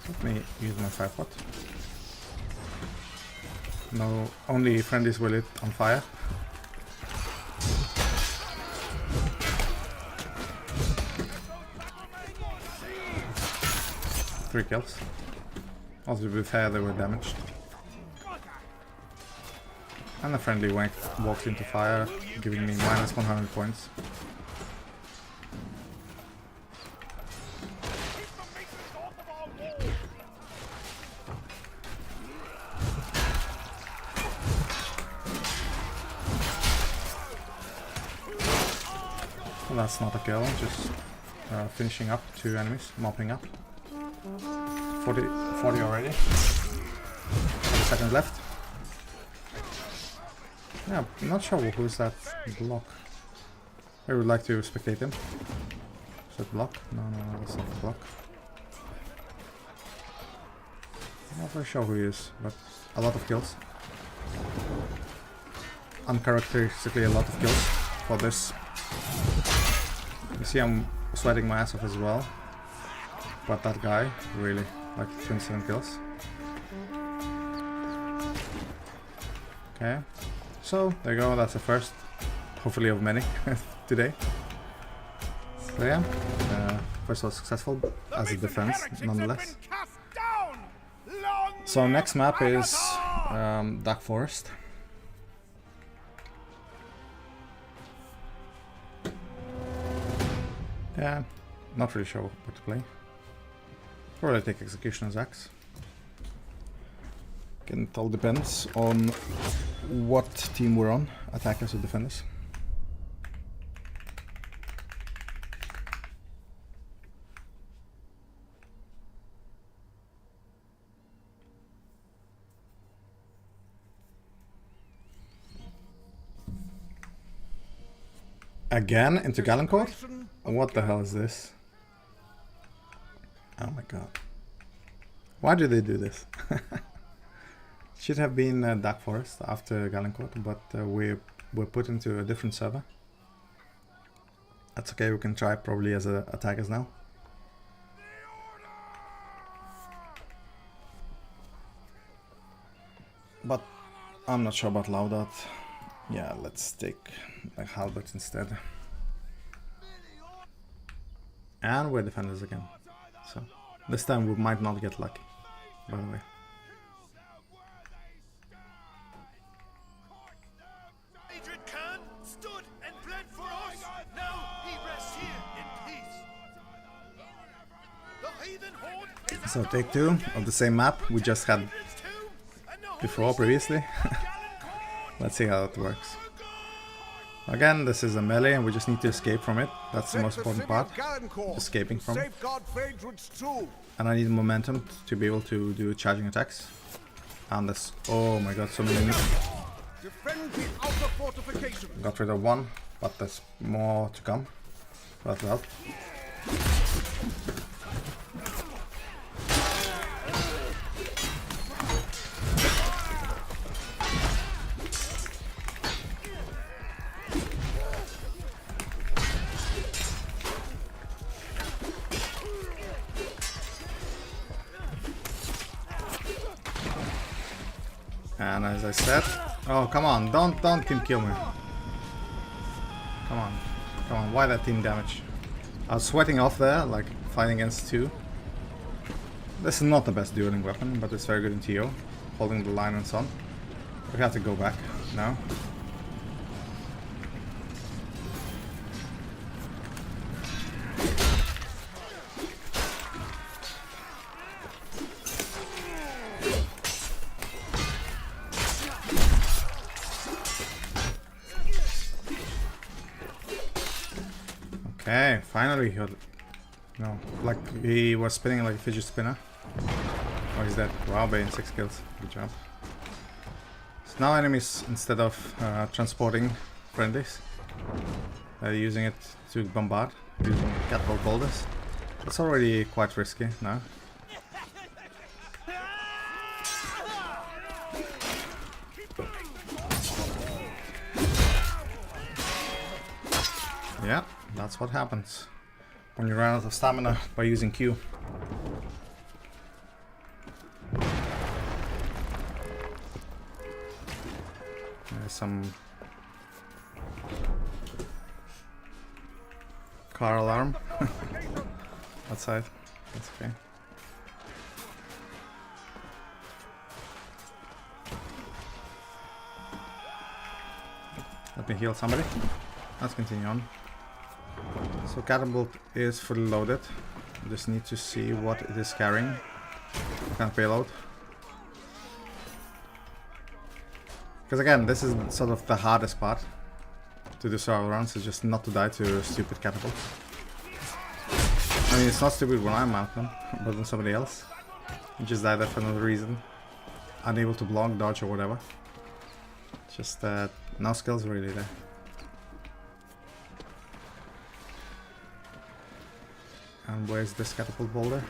Let me use my fire pot. No, only friendlies will it on fire. Three kills. Also, to be fair, they were damaged. And the friendly walked into fire, giving me minus 100 points. Well, that's not a kill, just finishing up 2 enemies, mopping up. 40 already. 40 seconds left. Yeah, I'm not sure who's that block. I would like to spectate him. Is that block? No, that's not the block. I'm not very sure who he is, but a lot of kills. Uncharacteristically a lot of kills for this. You see I'm sweating my ass off as well. But that guy, really, like 27 kills. Okay, so there you go, that's the first, hopefully of many, today. So yeah, first was successful as a defense, nonetheless. So next map is Dark Forest. Yeah, not really sure what to play. Probably take Executioner's Axe. Again, it all depends on what team we're on, attackers or defenders. Again into Galencourt? What the hell is this? Oh my god. Why do they do this? Should have been Dark Forest after Galencourt, but we're put into a different server. That's okay, we can try probably as attackers now. But I'm not sure about Laudat. Yeah, let's take like Halbert instead. And we're defenders again. So this time we might not get lucky, by the way. Stood and bled for us. Now he rests here in peace. The heathen horde is So take two of the same map we just had before previously. Let's see how it works. Again, this is a melee and we just need to escape from it. That's the most important part. Escaping from it. And I need momentum to be able to do charging attacks. And this, oh my god, so many. Got rid of one, but there's more to come. That will help. And as I said, oh come on, don't kill me. Come on, why that team damage? I was sweating off there, like fighting against two. This is not the best dueling weapon, but it's very good in TO, holding the line and so on. We have to go back now. Okay, finally he had... No, like he was spinning like a fidget spinner. Oh, he's dead. Wow, Bane, 6 kills. Good job. So now enemies, instead of transporting friendlies, they're using it to bombard, using catapult boulders. That's already quite risky now. Yeah, that's what happens when you run out of stamina by using Q. There's some car alarm outside. That's okay. Let me heal somebody. Let's continue on. So catapult is fully loaded. Just need to see what it is carrying. What kind of payload. Because again, this is sort of the hardest part to do survival runs, is just not to die to stupid catapults. I mean, it's not stupid when I mount them, but when somebody else. You just die there for no reason. Unable to block, dodge or whatever. Just no skills really there. And where's this catapult boulder?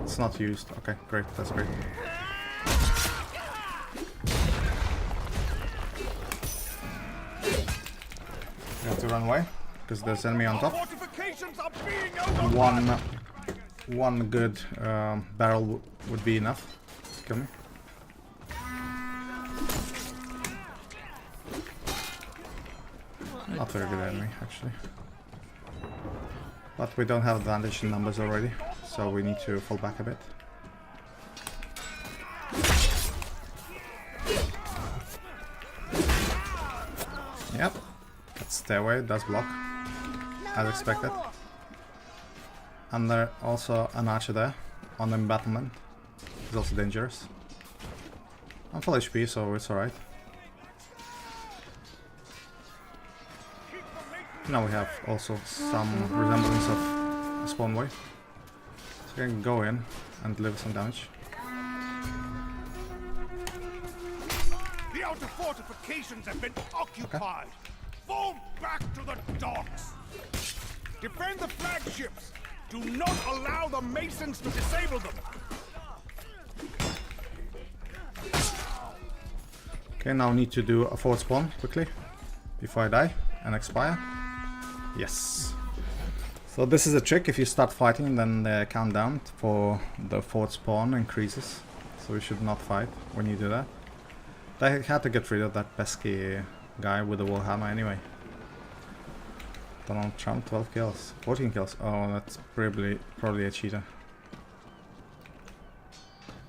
It's not used. Okay, great. That's great. You have to run away because there's enemy on top. One good barrel would be enough to kill me. Not very good enemy, actually. But we don't have advantage in numbers already, so we need to fall back a bit. Yep, that stairway does block, as expected. And there's also an archer there, on the embattlement. He's also dangerous. I'm full HP, so it's alright. Now we have also some resemblance of a spawn wave. So we can go in and deliver some damage. outer fortifications have been occupied. Fall back to the docks. Defend the flagships. Do not allow the masons to disable them. Okay, now I need to do a forward spawn quickly before I die and expire. Yes. So this is a trick. If you start fighting, then the countdown for the forward spawn increases. So you should not fight when you do that. I had to get rid of that pesky guy with the warhammer anyway. Donald Trump, 12 kills, 14 kills. Oh, that's probably a cheater.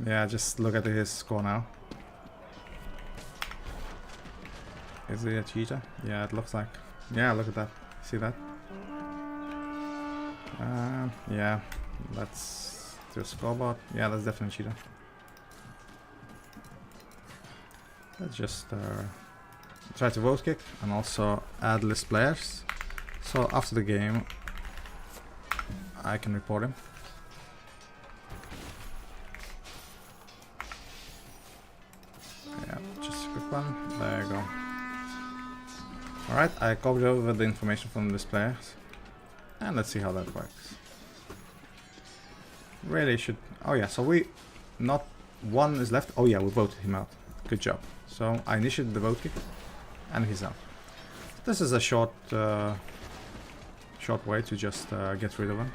Yeah, just look at his score now. Is he a cheater? Yeah, it looks like. Yeah, look at that. See that? Yeah, that's the scoreboard. Yeah, that's definitely a cheater. Let's just try to vote kick and also add list players. So after the game, I can report him. Yeah, just a quick one. There you go. Alright, I copied over the information from the list players. And let's see how that works. Really should... Oh yeah, so we... Not one is left. Oh yeah, we voted him out. Good job. So I initiated the vote kick. And he's out. This is a short way to just get rid of him.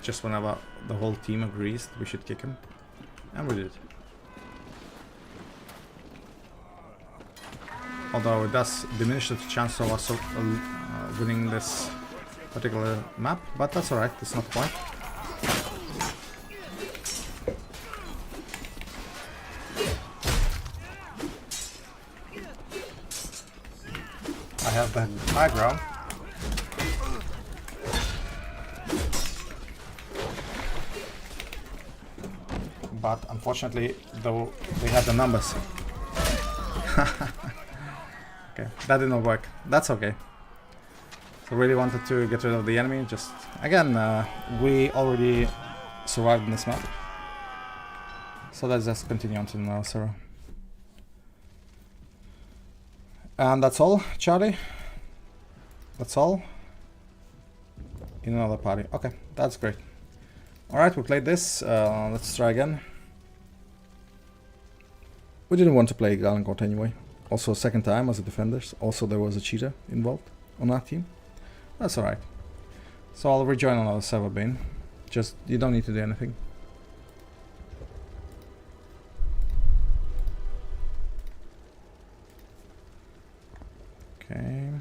Just whenever the whole team agrees we should kick him. And we did. Although it does diminish the chance of us winning this particular map, but that's alright, that's not the point. I have the high ground. But unfortunately, though, they have the numbers. Okay, that did not work. That's okay. So really wanted to get rid of the enemy. Just again, we already survived in this map. So let's just continue on to another server. And that's all, Charlie. That's all. In another party. Okay, that's great. Alright, we played this. Let's try again. We didn't want to play Galencourt anyway. Also, second time as a defenders. Also, there was a cheater involved on our team. That's alright. So I'll rejoin another server, Bane. Just, you don't need to do anything. Okay.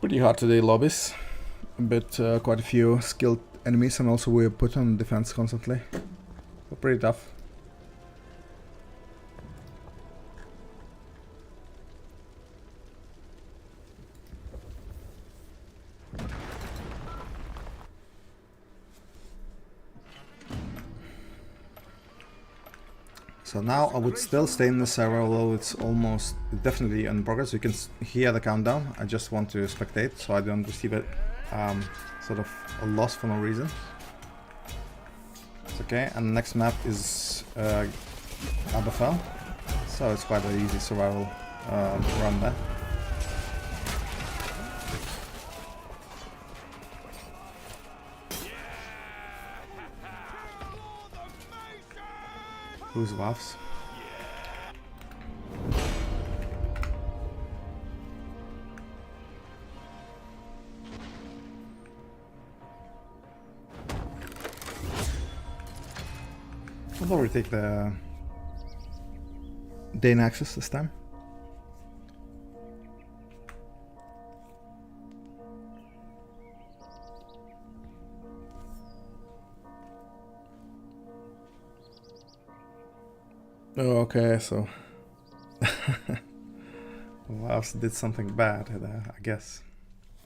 Pretty hard today, lobbies. But quite a few skilled enemies, and also we're put on defense constantly. But pretty tough. So now I would still stay in the server, although it's almost definitely in progress. You can hear the countdown. I just want to spectate, so I don't receive it sort of a loss for no reason. It's okay, and the next map is Aberfell, so it's quite an easy survival run there. Who's Wafs? I'll probably take the Dane Axis this time. Oh, okay, so Laos did something bad there, I guess.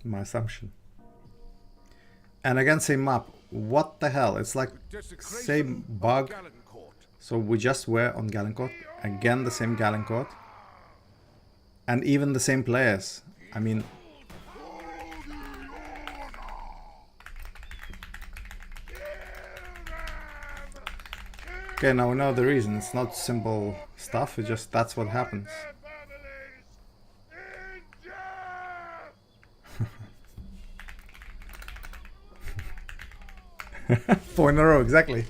My assumption. And again, same map. What the hell? It's like same bug. So we just were on Galencourt. Again, the same Galencourt. And even the same players. I mean, Okay, now we know the reason. It's not simple stuff, it's just that's what happens. Four in a row, exactly.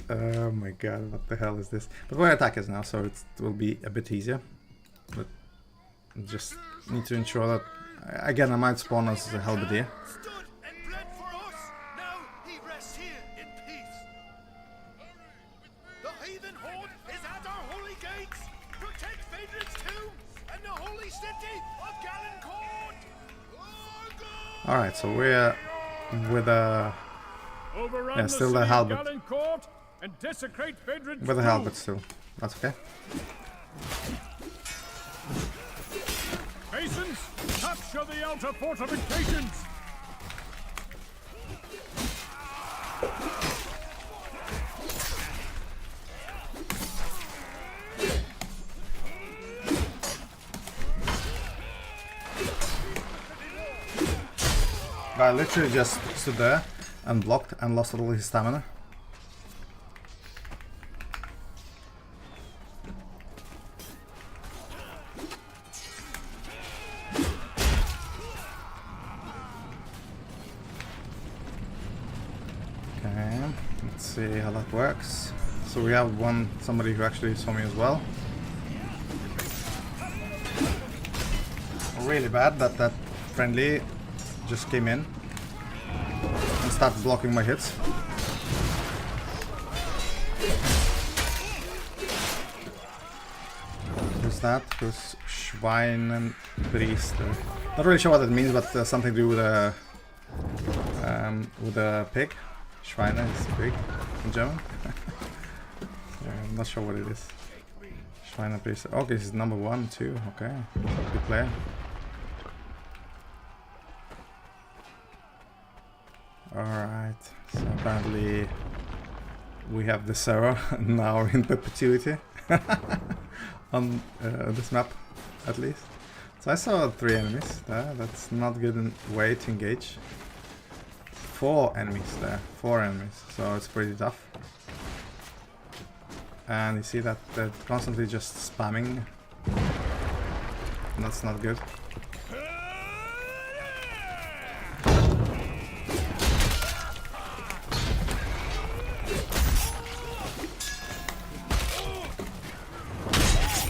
Oh my god, what the hell is this? But we're attackers now, so it will be a bit easier. But just need to ensure that... Again, I might spawn as a halberdier. Stood and bled for us. Now he rests here in peace. The heathen horde is at our holy gates. Protect Phaedron's tomb and the holy city of Gallencourt. Alright, so we're with a... Overrun still the the city of halberd. Gallencourt and desecrate Phaedron's With a tomb. halberd still. That's okay. Masons, capture the outer fortifications. Guy literally just stood there and blocked and lost all his stamina. Okay, let's see how that works. So we have somebody who actually saw me as well. Really bad that that friendly just came in and started blocking my hits. Who's that? Who's Schweinenpriester? Not really sure what that means, but something to do with a pig. Schweine is pig in German. I'm not sure what it is. Schweinenpriester. Okay, this is number 1 too. Okay, good player. Alright, so apparently we have the server now in perpetuity on this map, at least. So I saw 3 enemies there, that's not good way to engage. 4 enemies there, 4 enemies, so it's pretty tough. And you see that they're constantly just spamming, that's not good.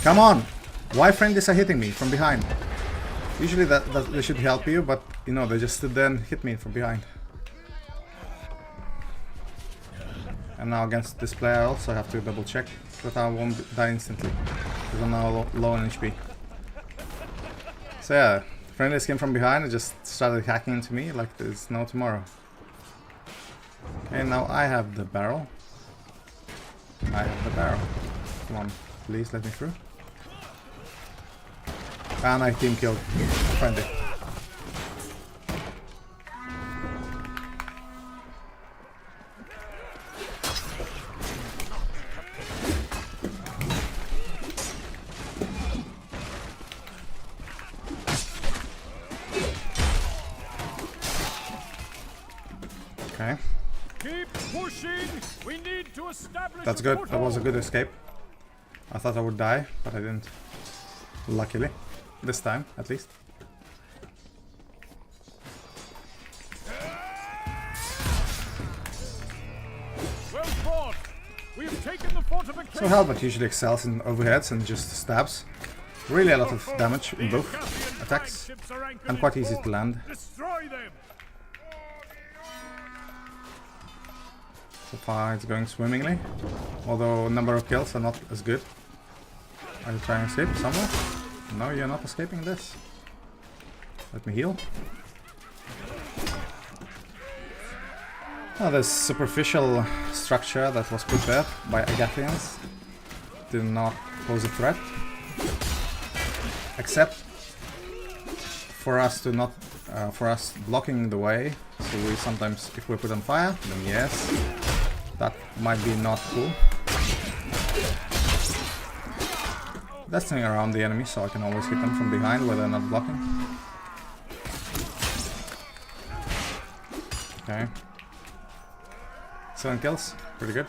Come on! Why friendlies are hitting me from behind? Usually that they should help you, but you know, they just stood there and hit me from behind. And now against this player I also have to double check that I won't die instantly, because I'm now low on HP. So yeah, friendlies came from behind and just started hacking into me like there's no tomorrow. Okay, now I have the barrel. I have the barrel. Come on, please let me through. And I team killed friendly. Okay. Keep pushing. We need to establish. That's good. That was a good escape. I thought I would die, but I didn't. Luckily. This time, at least. Well fought. We have taken the fortification. So Halbert usually excels in overheads and just stabs. Really a lot of damage in both attacks. And quite easy to land. Destroy them. So far it's going swimmingly. Although number of kills are not as good. Are you trying to escape somewhere? No, you're not escaping this. Let me heal. Oh, this superficial structure that was put there by Agathians did not pose a threat. Except for us to not, for us blocking the way. So we sometimes, if we're put on fire, then yes, that might be not cool. Destiny around the enemy so I can always hit them from behind where they're not blocking. Okay. 7 kills, pretty good.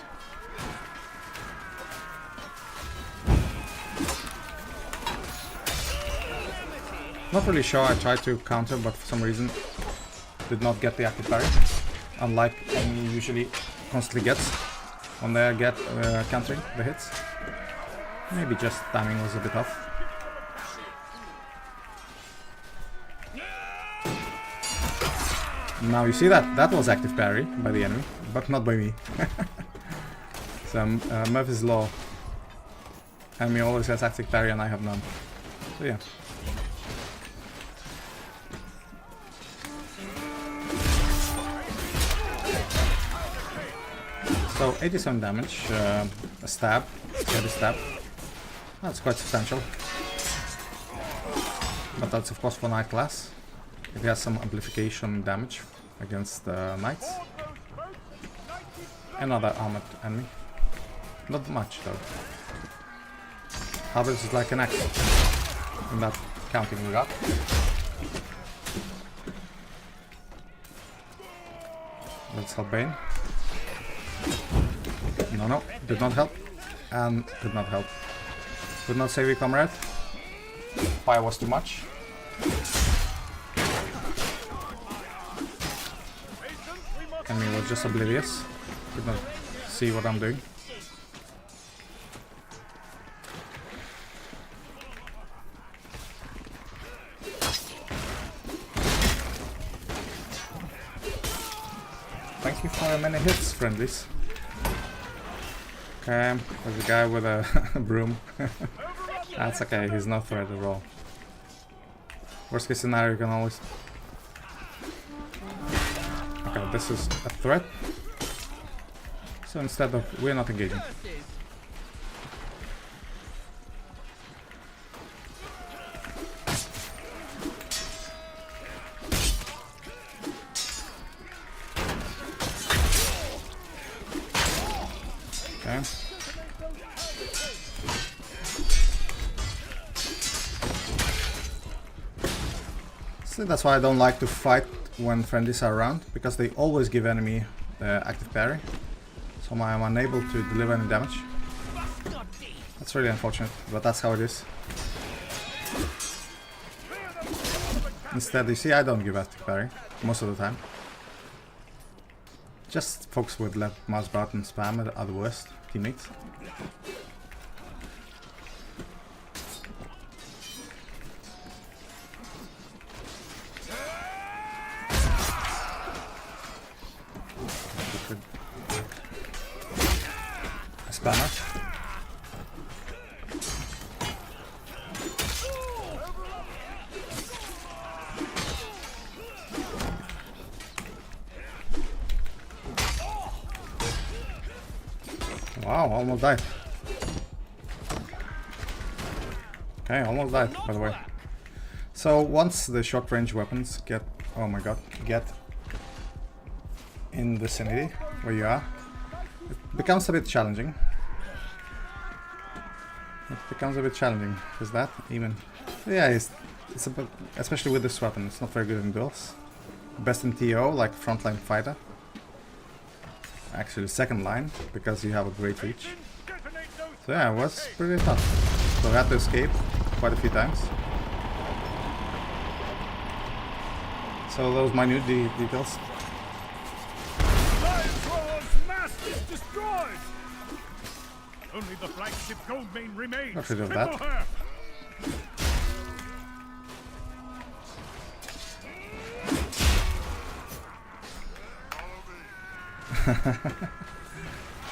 Not really sure, I tried to counter, but for some reason did not get the active parry. Unlike Enemy usually constantly gets when they get countering the hits. Maybe just timing was a bit off. Now you see that was active parry by the enemy, but not by me. So Murphy's Law. Enemy always has active parry and I have none. So yeah. So 87 damage, a stab, heavy stab. That's quite substantial. But that's of course for Knight class. It has some amplification damage against Knights. Another armored enemy. Not much though. Halberd is like an axe in that counting regard. Let's help Bane. No, did not help. And did not help. Could not save you, comrade. Fire was too much. Enemy was just oblivious. Could not see what I'm doing. Thank you for your many hits, friendlies. Okay, there's a guy with a broom. That's okay, he's not threat at all. Worst case scenario, you can always... Okay, this is a threat. So instead of... we're not engaging. Okay. See, that's why I don't like to fight when friendlies are around, because they always give enemy active parry. So I'm unable to deliver any damage. That's really unfortunate, but that's how it is. Instead, you see, I don't give active parry most of the time. Just folks with left mouse button spam are the worst teammates. A spammer. Wow, almost died. Okay, almost died, by the way. So once the short range weapons get, oh my god, get in the vicinity where you are, it becomes a bit challenging. Is that even? Yeah, it's a bit, especially with this weapon, it's not very good in duels. Best in TO, like frontline fighter. Actually second line, because you have a great reach. So yeah, it was pretty tough. So I had to escape quite a few times. So those minute details. Only the flagship Goldmane remains. Got rid of that.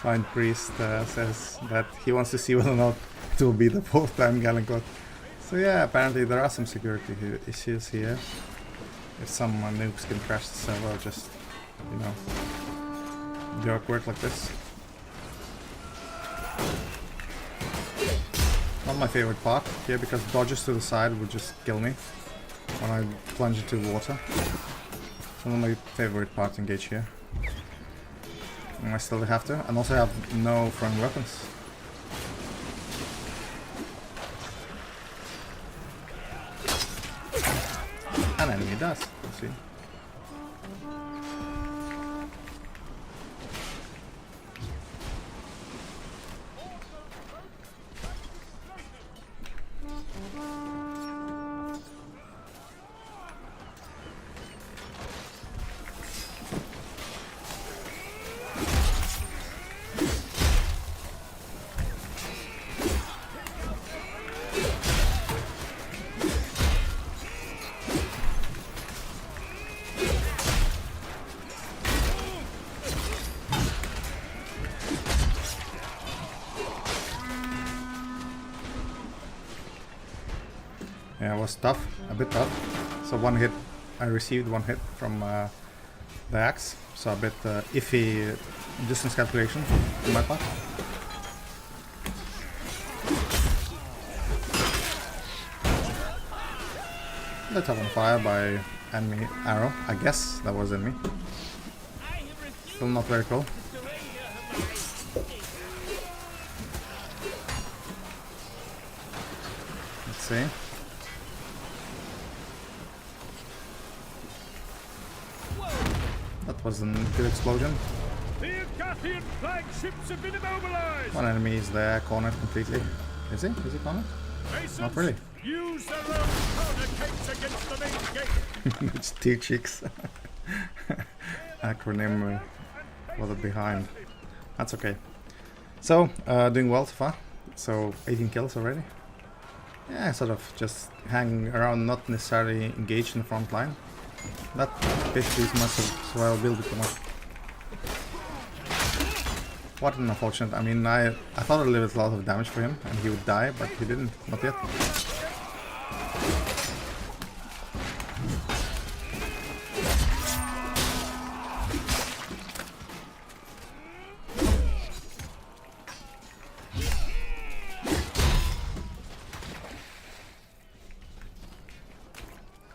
Fine Priest says that he wants to see whether or not it will be the 4th time Galencott. So yeah, apparently there are some security issues here. If some noobs can crash the server or just, you know, jerk work like this. Not my favorite part here, because dodges to the side would just kill me when I plunge into water. It's one of my favorite parts to engage here. I still have to, and also have no throwing weapons. An enemy does, let's see. Yeah, it was tough, a bit tough. So one hit, I received one hit from the axe, so a bit iffy distance calculation on my part. Lit up on fire by enemy arrow. I guess that was enemy. Still not very cool. Let's see. That was a good explosion. The Agathian flagships have been immobilized. One enemy is there, cornered completely. Is he? Is he cornered? Masons, Not really. use their own powder cakes against the main gate. It's two chicks. Acronym for the behind. That's okay. So, doing well so far. So, 18 kills already. Yeah, sort of just hanging around, not necessarily engaged in the front line. That basically is my survivability too much. What an unfortunate. I mean, I thought I'd leave a lot of damage for him and he would die, but he didn't. Not yet.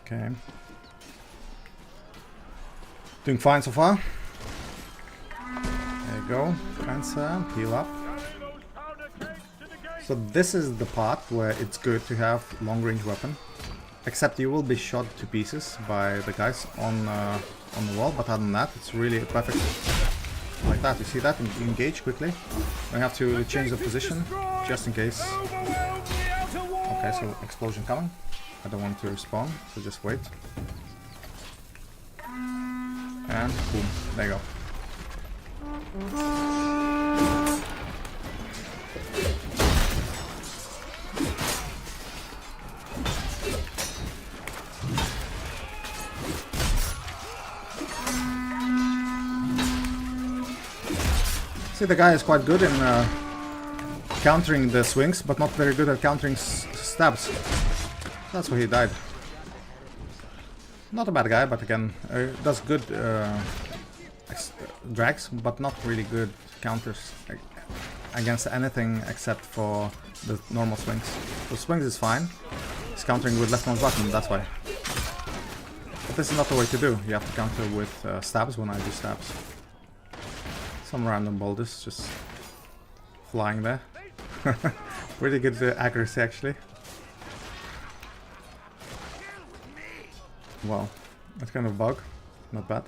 Okay. Doing fine so far. There you go. Cancer, heal up. So this is the part where it's good to have long range weapon. Except you will be shot to pieces by the guys on the wall, but other than that, it's really perfect. Like that, you see that? You engage quickly. I have to change the position, just in case. Okay, so explosion coming. I don't want to respawn, so just wait. And boom, there you go. See, the guy is quite good in countering the swings, but not very good at countering stabs. That's why he died. Not a bad guy, but again, does good drags, but not really good counters against anything except for the normal swings. The swings is fine. He's countering with left mouse button, that's why. But this is not the way to do. You have to counter with stabs when I do stabs. Some random boulders just flying there. Pretty good accuracy actually. Wow, that's kind of a bug. Not bad.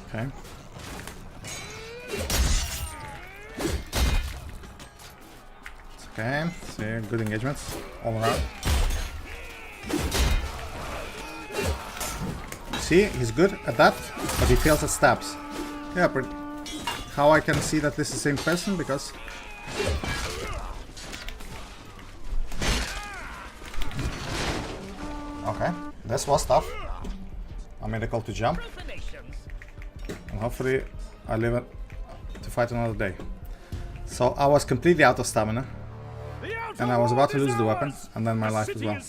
Okay. It's okay. See, good engagements all around. See, he's good at that, but he fails at stabs. Yeah, but how I can see that this is the same person? Because okay, this was tough. I made a call to jump, and hopefully I live it to fight another day. So I was completely out of stamina, and I was about to lose the weapon, and then my life as well.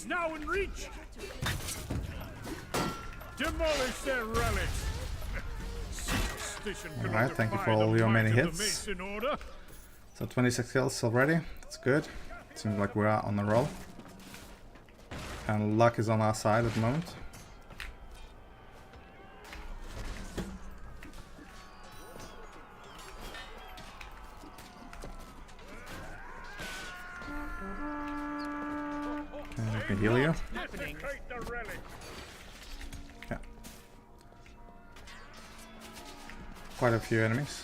Demolish their relics. Alright, thank you for all your many hits. So 26 kills already, that's good. Seems like we're on the roll. And luck is on our side at the moment. And we can heal you. Yeah. Quite a few enemies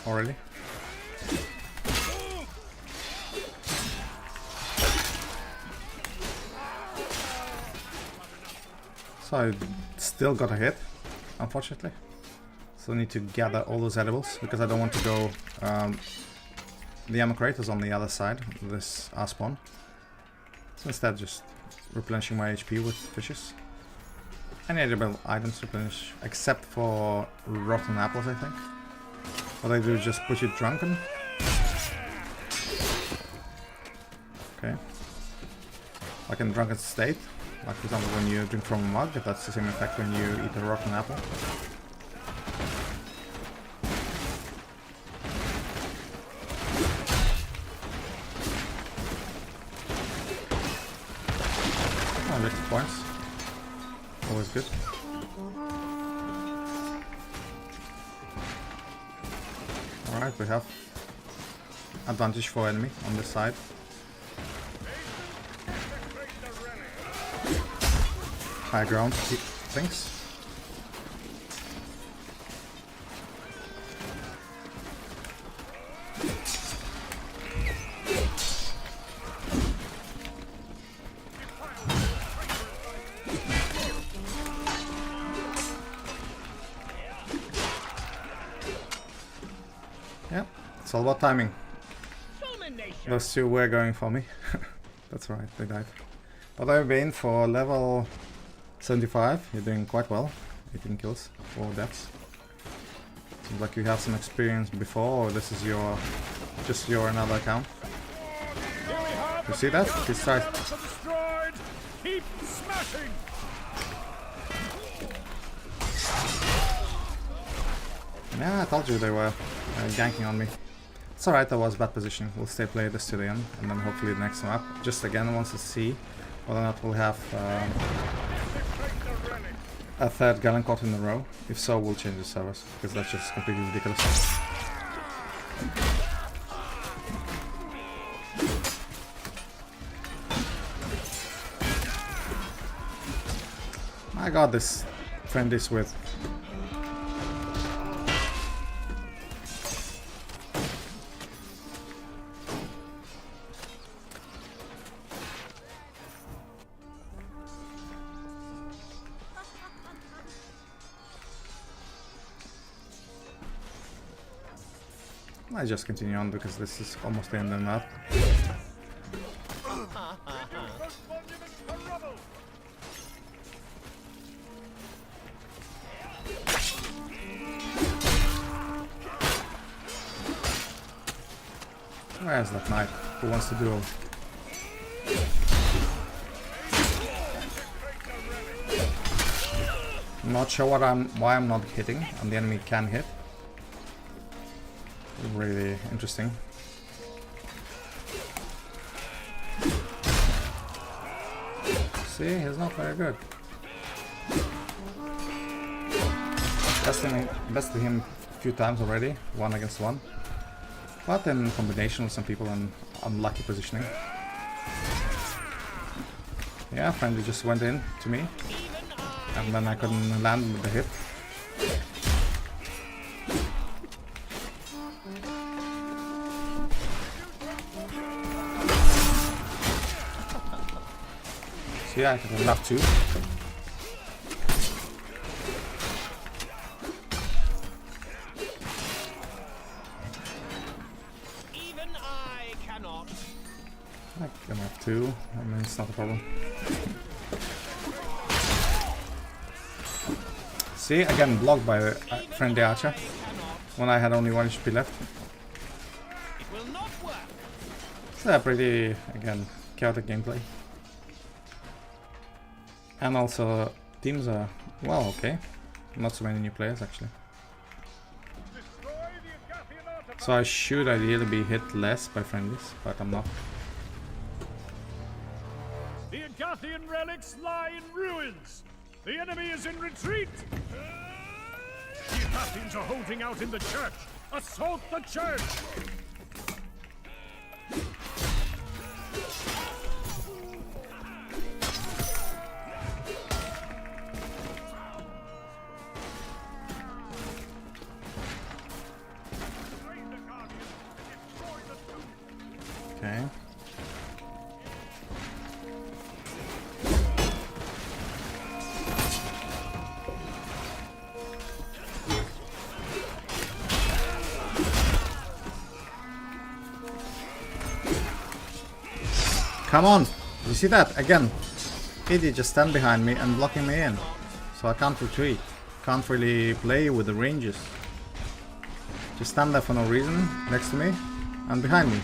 already. So I still got a hit, unfortunately. So I need to gather all those edibles because I don't want to go. The ammo crate is on the other side of this spawn. So instead just replenishing my HP with fishes. Any edible items replenish, except for rotten apples, I think. What I do is just put you drunken. Okay. Like in drunken state. Like for example when you drink from a mug, that's the same effect when you eat a rotten apple. Oh, little points. Always good. Alright, we have advantage for enemy on this side. High ground things. Yeah, it's all about timing. Those two were going for me. That's right, they died. But I've been for level 75, you're doing quite well. 18 kills, 4 deaths. Seems like you have some experience before, or this is your just your another account. You see that? This side. Keep smashing. Yeah, I told you they were ganking on me. It's alright, I was bad position. We'll stay play this to the end, and then hopefully the next map. Just again wants to see whether or not we'll have a third Gallon Court in a row. If so, we'll change the servers, because that's just completely ridiculous. My god, this friend is with... I just continue on because this is almost the end of the map. Where's that knight? Who wants to duel? I'm not sure why I'm not hitting, and the enemy can hit. Really interesting. See, he's not very good. Bested him a few times already, 1 against 1. But in combination with some people in unlucky positioning. Yeah, friendly just went in to me. And then I couldn't land with the hit. So yeah, I could have left too. Even I cannot. I can have 2. I mean, it's not a problem. See, again blocked by the friendly archer when I had only 1 HP left. It will not work. It's a pretty, again, chaotic gameplay. And also, teams are, well, okay. Not so many new players, actually. So I should ideally be hit less by friendlies, but I'm not. The Agathian relics lie in ruins. The enemy is in retreat. The Agathians are holding out in the church. Assault the church. Okay. Come on! You see that? Again, idiot just stand behind me and blocking me in. So I can't retreat. Can't really play with the ranges. Just stand there for no reason, next to me and behind me.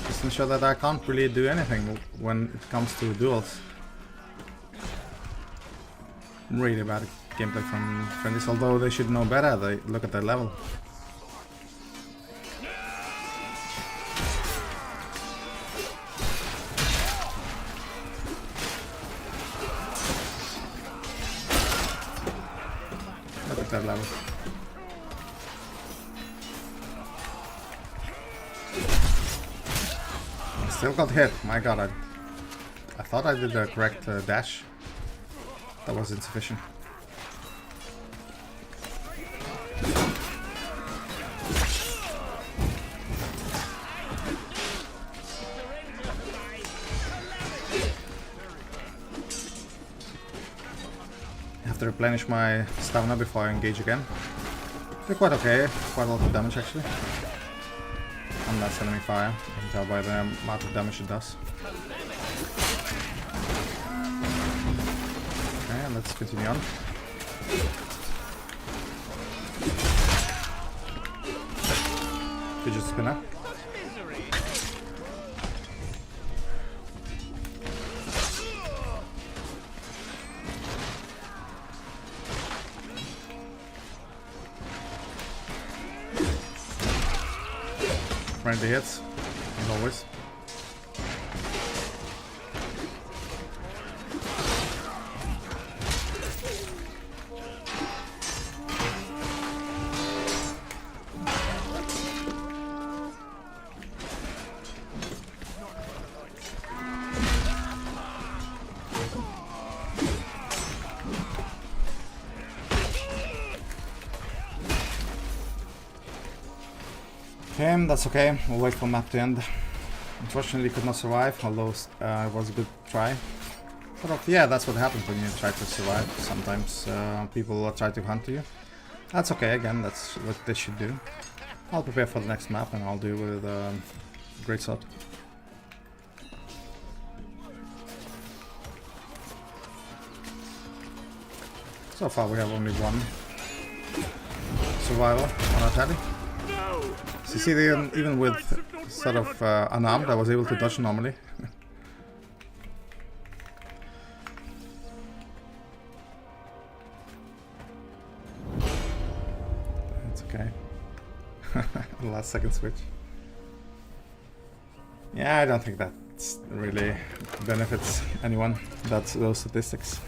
Just ensure that I can't really do anything when it comes to duels. Really bad gameplay from friendlies, although they should know better. They look at their level. Look at that level. Still got hit. My god, I thought I did the correct dash. That was insufficient. I have to replenish my stamina before I engage again. They're quite okay, quite a lot of damage actually. And that's enemy fire, you can tell by the amount of damage it does. Okay, let's continue on. Fidget spinner. Friendly hits, as always. Okay, that's okay. We'll wait for map to end. Unfortunately, could not survive, although it was a good try. Sort of, yeah, that's what happens when you try to survive. Sometimes people try to hunt you. That's okay, again, that's what they should do. I'll prepare for the next map and I'll do with great sword. So far we have only one survivor on our tally. So you see, even with sort of unarmed, I was able to dodge normally. It's okay. Last second switch. Yeah, I don't think that really benefits anyone, those statistics.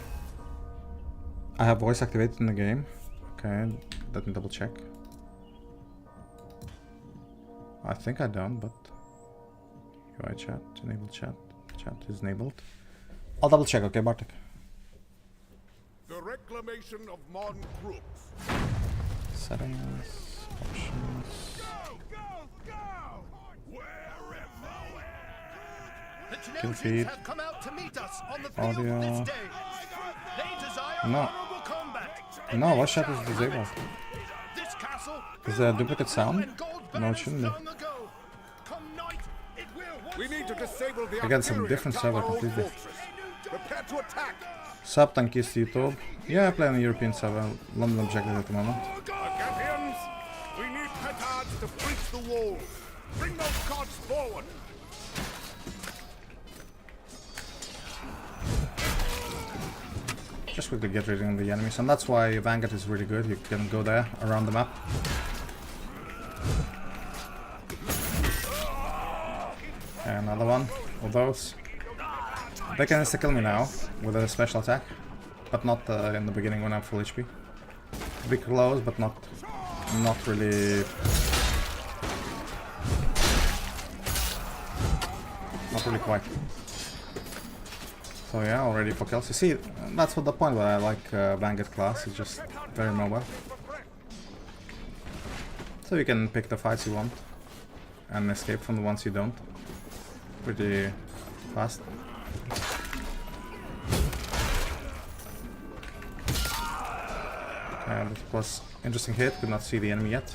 I have voice activated in the game. Okay, let me double check. I think I don't, but UI chat, enable chat, chat is enabled. I'll double check, okay, Bartek? The reclamation of modern groups. Settings, options. Kill feed, audio. No, what chat is disabled? Is there a duplicate sound? No, it shouldn't be. We need to disable the Again, some different server completely. Prepare to attack. Sup, thank you, YouTube. Yeah, I play on a European server, London objective at the moment. Agapians, we need petards to breach the wall. Bring those cards forward. Just quickly get rid of the enemies, and that's why Vanguard is really good. You can go there around the map. And another one of those. They can insta-kill me now with a special attack, but not in the beginning when I'm full HP. A bit close, but not really. Not really quite. So yeah, already for kills. You see, that's what the point where I like Vanguard class. It's just very mobile. So you can pick the fights you want and escape from the ones you don't. Pretty fast. Okay, that was interesting hit. Could not see the enemy yet.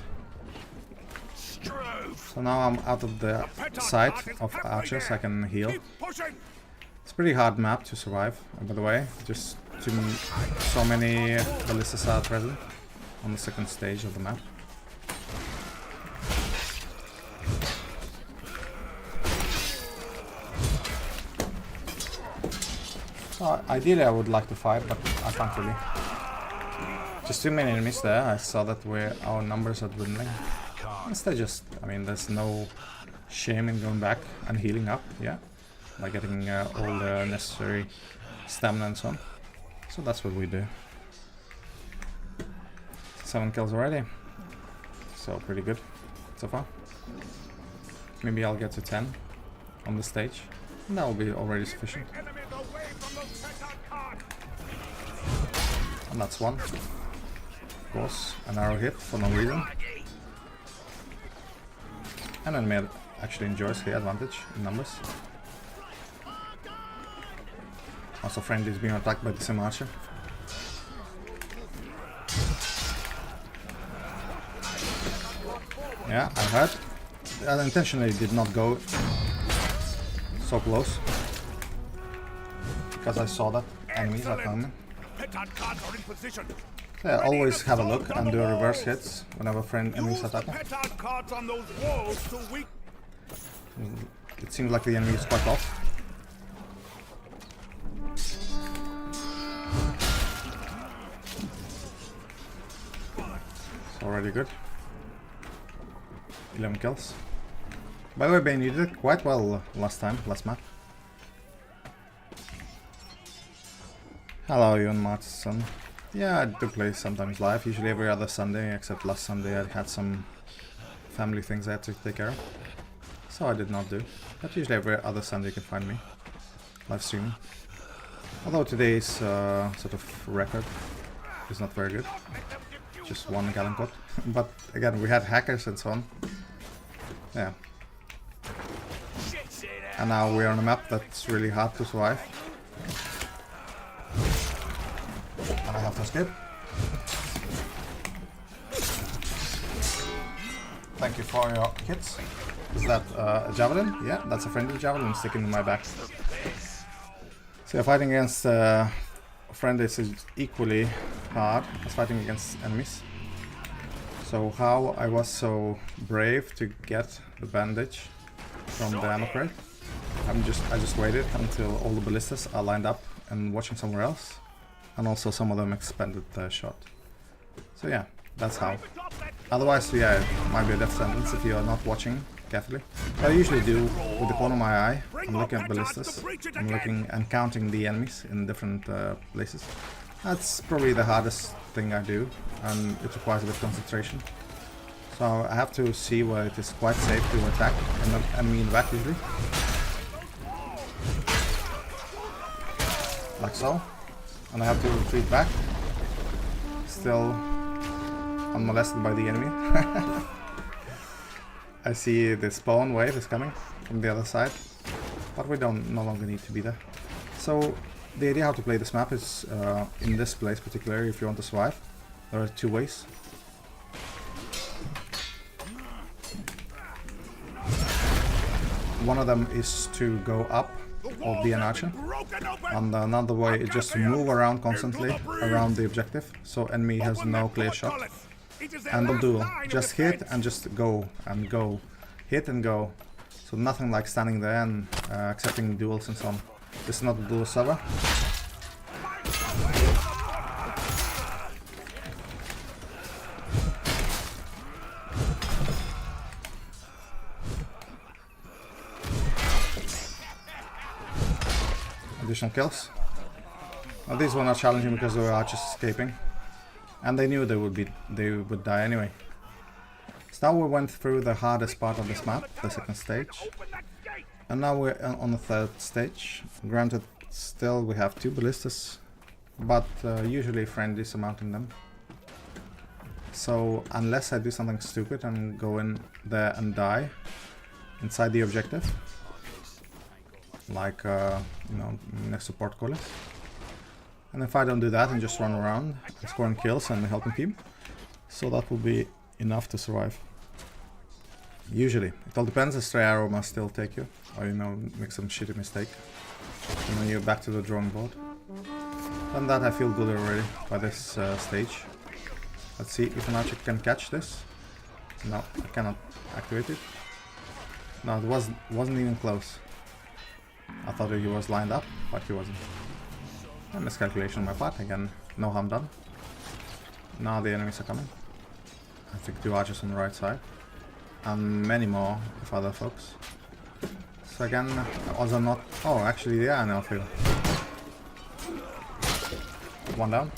Stroke. So now I'm out of the sight of archers, I can heal. Keep pushing. It's a pretty hard map to survive, by the way. Just so many ballistas are present on the second stage of the map. So ideally I would like to fight, but I can't really. Just too many enemies there. I saw that our numbers are dwindling. Instead, I mean, there's no shame in going back and healing up, yeah, by getting all the necessary stamina and so on. So that's what we do. 7 kills already, so pretty good so far. Maybe I'll get to 10 on the stage, and that will be already sufficient. Enemies away from those petard carts. And that's one. Of course, an arrow hit for no reason. And enemy actually enjoys the advantage in numbers. Also, friendly is being attacked by the same archer. Yeah, I heard. I intentionally did not go so close because I saw that enemies are coming. Petard carts are in position. Yeah, always have a look and do reverse hits whenever enemies Use the attack. petard carts on those walls to weak. It seems like the enemy is quite off. It's already good. 11 kills. By the way, Bane, you did it quite well last map. Hello, Ian Martinson. Yeah, I do play sometimes live, usually every other Sunday, except last Sunday I had some family things I had to take care of. So I did not do. But usually every other Sunday you can find me live streaming. Although today's sort of record is not very good. Just 1 gallon cut. But again, we had hackers and so on. Yeah. And now we're on a map that's really hard to survive. And I have to escape. Thank you for your hits. Is that a javelin? Yeah, that's a friendly javelin sticking in my back. So fighting against friendlies is equally hard as fighting against enemies. So how I was so brave to get the bandage from the ammo crate. I just waited until all the ballistas are lined up and watching somewhere else. And also some of them expended the shot. So yeah, that's how. Otherwise, yeah, it might be a death sentence if you are not watching carefully. What I usually do with the corner of my eye, I'm looking at ballistas. I'm looking and counting the enemies in different places. That's probably the hardest thing I do, and it requires a bit of concentration. So I have to see where it is quite safe to attack an enemy in the back usually. Like so. And I have to retreat back. Still unmolested by the enemy. I see the spawn wave is coming from the other side. But we no longer need to be there. So the idea how to play this map is in this place particularly if you want to survive. There are 2 ways. One of them is to go up or be an archer, and another way is just to move around constantly around the objective so enemy has no clear shot. And don't duel, just hit and just go and go, hit and go. So nothing like standing there and accepting duels and so on. This is not a duel server. Additional kills. Now these were not challenging because they were archers escaping, and they knew they would die anyway. So now we went through the hardest part of this map, the second stage, and now we're on the third stage. Granted, still we have 2 ballistas, but usually friendlies are mounting them. So unless I do something stupid and go in there and die inside the objective, like you know, next to portcullis. And if I don't do that and just run around scoring kills and helping team, so that will be enough to survive. Usually. It all depends. A stray arrow must still take you. Or, you know, make some shitty mistake. And then you're back to the drawing board. Than that, I feel good already by this stage. Let's see if an archer can catch this. No, I cannot activate it. No, it wasn't even close. I thought he was lined up, but he wasn't. A miscalculation on my part. Again, no harm done. Now the enemies are coming. I think 2 archers on the right side. And many more of other folks. So again, also not... Oh, actually, yeah, I know feel. 1 down.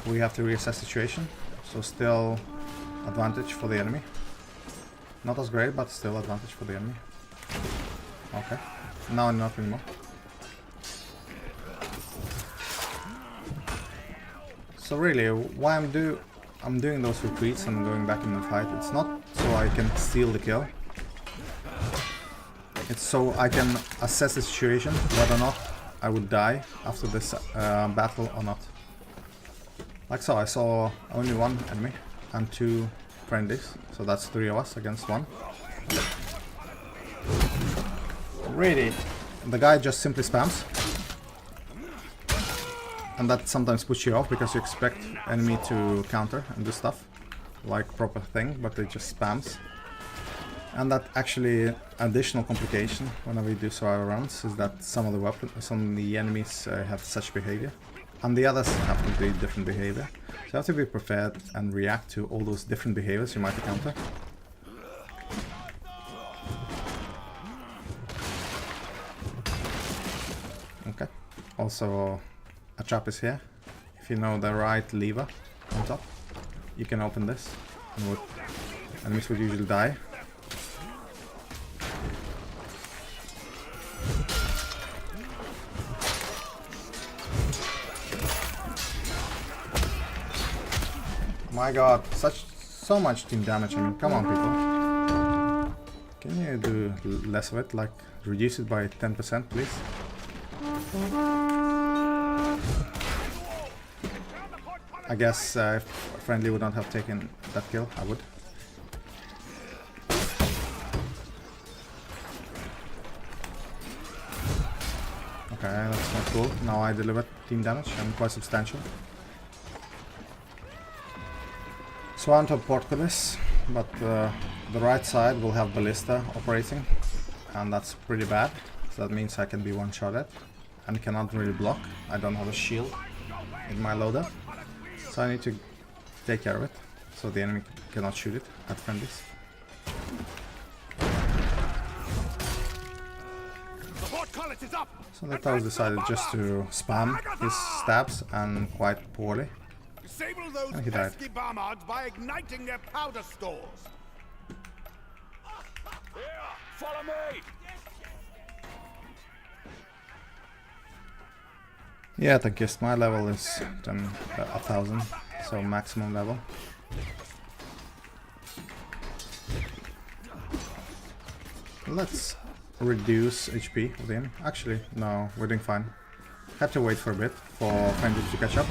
We have to reassess situation. So still advantage for the enemy. Not as great, but still advantage for the enemy. Okay. Now not anymore. So really, why I'm doing those retreats and going back in the fight, it's not so I can steal the kill. It's so I can assess the situation, whether or not I would die after this battle or not. Like so, I saw only 1 enemy and 2 friendlies, so that's 3 of us against 1. Really, the guy just simply spams. And that sometimes puts you off because you expect enemy to counter and do stuff like proper thing, but it just spams. And that actually additional complication whenever you do survival rounds is that some of the enemies have such behavior, and the others have completely different behavior. So you have to be prepared and react to all those different behaviors you might encounter. Okay. Also, a trap is here. If you know the right lever on top, you can open this, and enemies would usually die. My god, so much team damage. I mean, come on, people. Can you do less of it? Like, reduce it by 10%, please? I guess if friendly would not have taken that kill, I would. Okay, that's not cool. Now I delivered team damage and quite substantial. So I want to portcullis, but the right side will have ballista operating, and that's pretty bad. So that means I can be one-shotted and cannot really block. I don't have a shield in my loader, so I need to take care of it, so the enemy cannot shoot it at friendlies. So the Taos decided just to spam his stabs, and quite poorly. Disable those And he died. pesky barmards by igniting their powder stores. Follow me! Yeah, tankist, my level is 1000, so maximum level. Let's reduce HP of the enemy. Actually, no, we're doing fine. Had to wait for a bit for friendly to catch up.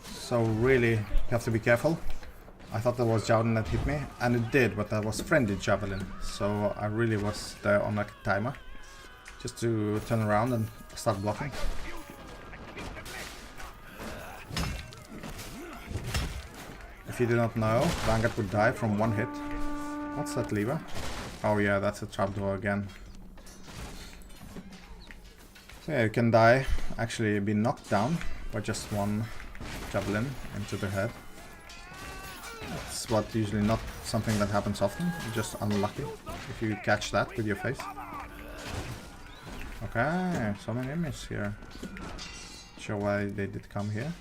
So really, you have to be careful. I thought that was javelin that hit me, and it did, but that was friendly javelin. So I really was there on like a timer, just to turn around and start blocking. If you do not know, Vanguard would die from 1 hit. What's that lever? Oh yeah, that's a trapdoor again. So yeah, you can die, actually be knocked down by just 1 javelin into the head. That's what usually not something that happens often. You're just unlucky if you catch that with your face. Okay, so many enemies here. Not sure why they did come here.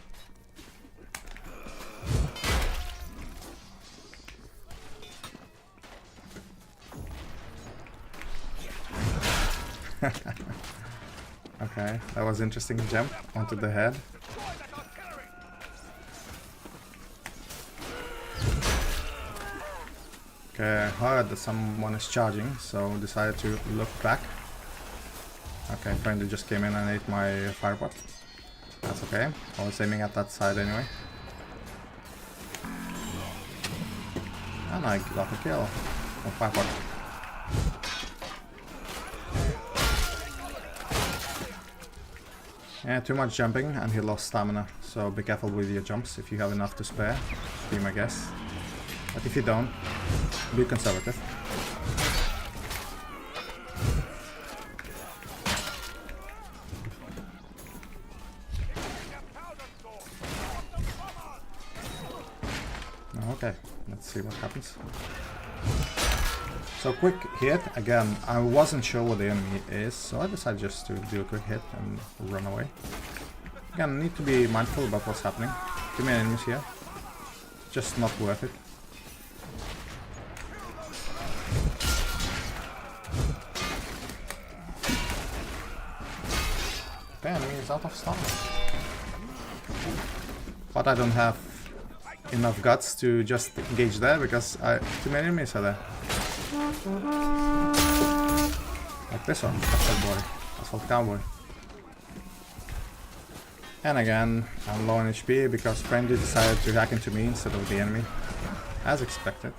Okay, that was interesting jump onto the head. Okay, I heard that someone is charging, so decided to look back. Okay, friendly just came in and ate my firepot. That's okay. I was aiming at that side anyway. And I got a kill. Oh, 5 points. Yeah, too much jumping and he lost stamina. So be careful with your jumps if you have enough to spare. Be my guess. But if you don't, be conservative. Okay, let's see what happens. So quick hit, again, I wasn't sure what the enemy is, so I decided just to do a quick hit and run away. Again, need to be mindful about what's happening. Too many enemies here. Just not worth it. The enemy is out of stamina. But I don't have enough guts to just engage there because too many enemies are there. Like this one, Asphalt Boy, Asphalt Cowboy. And again, I'm low on HP because Friendly decided to hack into me instead of the enemy, as expected.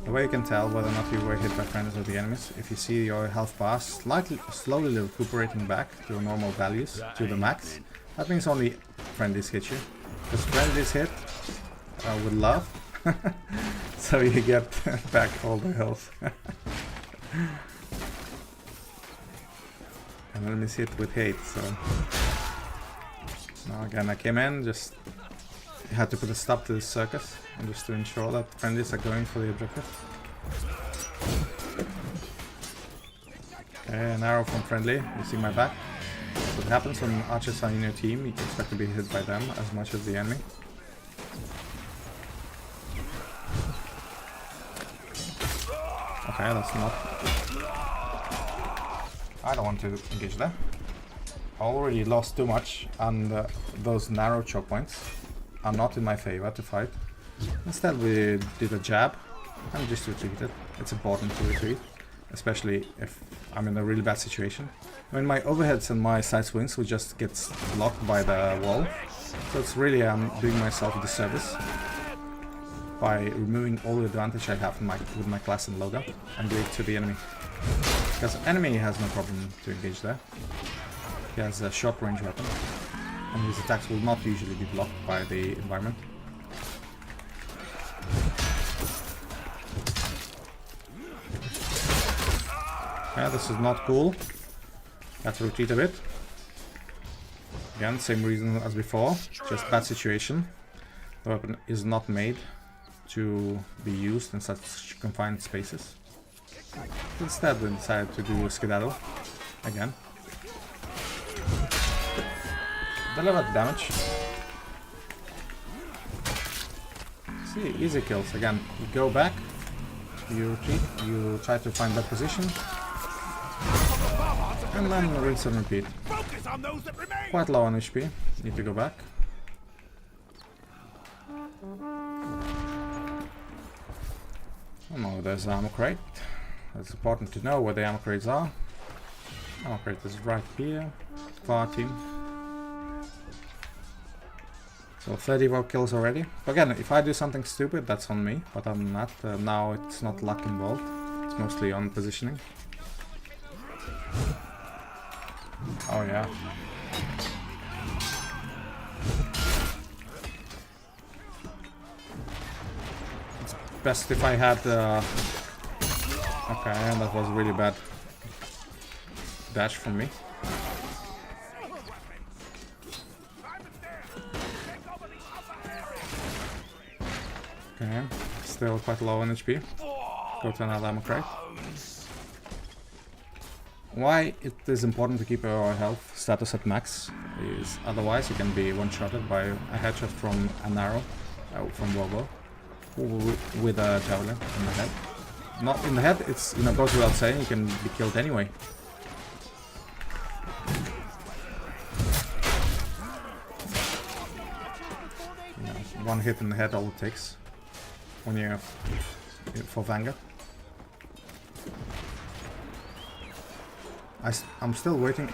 The way you can tell whether or not you were hit by friendlies or the enemies, if you see your health bar slowly recuperating back to your normal values, to the max, that means only friendlies hit you. Because friendlies hit with love, so you get back all the health. And enemies hit with hate, so... Now again, I came in, just had to put a stop to this circus, and just to ensure that friendlies are going for the objective. Okay, an arrow from Friendly, you see my back. What happens when archers are in your team, you can expect to be hit by them as much as the enemy. Okay, that's not... I don't want to engage there. I already lost too much, and those narrow choke points are not in my favor to fight. Instead we did a jab and just retreated. It's important to retreat, especially if I'm in a really bad situation. I mean, my overheads and my side swings will just get blocked by the wall, so it's really doing myself a disservice by removing all the advantage I have with my class and loadout and do it to the enemy. Because the enemy has no problem to engage there. He has a short range weapon, and his attacks will not usually be blocked by the environment. Yeah, this is not cool. Have to retreat a bit. Again, same reason as before, just bad situation. The weapon is not made to be used in such confined spaces. Instead, we decided to do a skedaddle again. Deliver damage. See, easy kills. Again, you go back, you retreat, you try to find that position, and then rinse and repeat. Quite low on HP, need to go back. Oh no, there's an ammo crate. It's important to know where the ammo crates are. Ammo crate is right here, far team. So 34 kills already. Again, if I do something stupid, that's on me, but other than that, now it's not luck involved. It's mostly on positioning. Oh yeah. It's best if I had... Okay, that was really bad dash from me. Okay, still quite low on HP. Go to another ammo crate. Why it is important to keep your health status at max is otherwise you can be one-shotted by a headshot from an arrow, from Bobo, with a javelin in the head. Not in the head, it's, you know, goes without saying, you can be killed anyway. You know, one hit in the head all it takes when you're for Vanguard. I'm still waiting.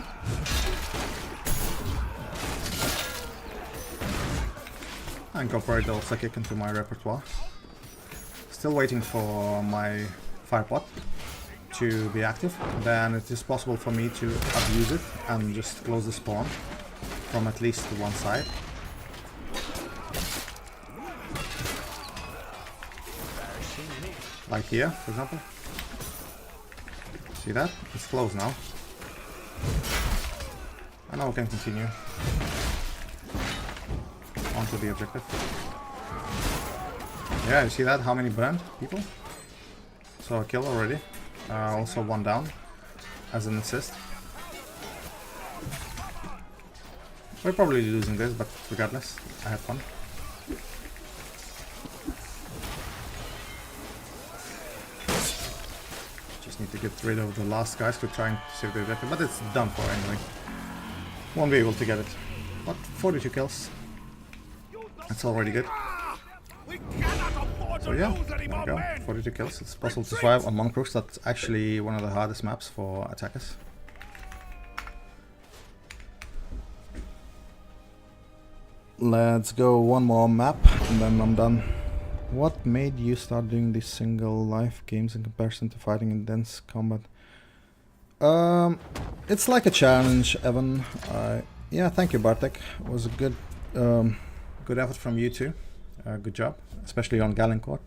incorporate also kick into my repertoire. Still waiting for my firepot to be active. Then it is possible for me to abuse it and just close the spawn from at least one side. Like here, for example. See that? It's closed now. And now we can continue onto the objective. Yeah, you see that? How many burned people? So a kill already. Also one down as an assist. We're probably losing this, but regardless, I had fun. Just need to get rid of the last guys to try and save the objective, but it's done for anyway. Won't be able to get it. But 42 kills. That's already good. So yeah, there we go. 42 kills. It's possible to survive on Monkrooks. That's actually one of the hardest maps for attackers. Let's go one more map and then I'm done. What made you start doing these single life games in comparison to fighting in dense combat? It's like a challenge, Evan. Yeah, thank you, Bartek. It was a good effort from you too. Good job, especially on Galencourt.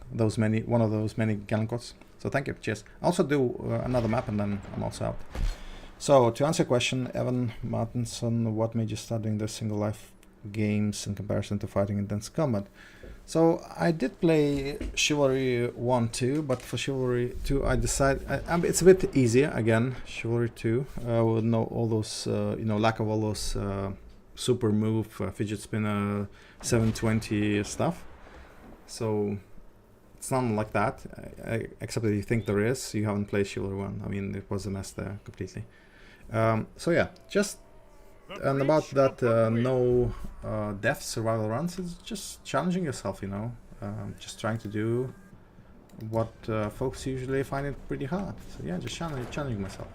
One of those many Galencourts. So thank you. Cheers. I'll also do another map and then I'm also out. So to answer your question, Evan Martinson, what made you start doing the single life games in comparison to fighting in dense combat? So I did play Chivalry 1 too, but for Chivalry 2 I decided it's a bit easier again. Chivalry 2 with no all those lack of all those super move, fidget spinner, 720 stuff. So it's not like that, except that you think there is. You haven't played Chivalry 1. I mean, it was a mess there completely. So yeah, just and about that no death survival runs, it's just challenging yourself, you know, just trying to do what folks usually find it pretty hard. So yeah, just challenging myself.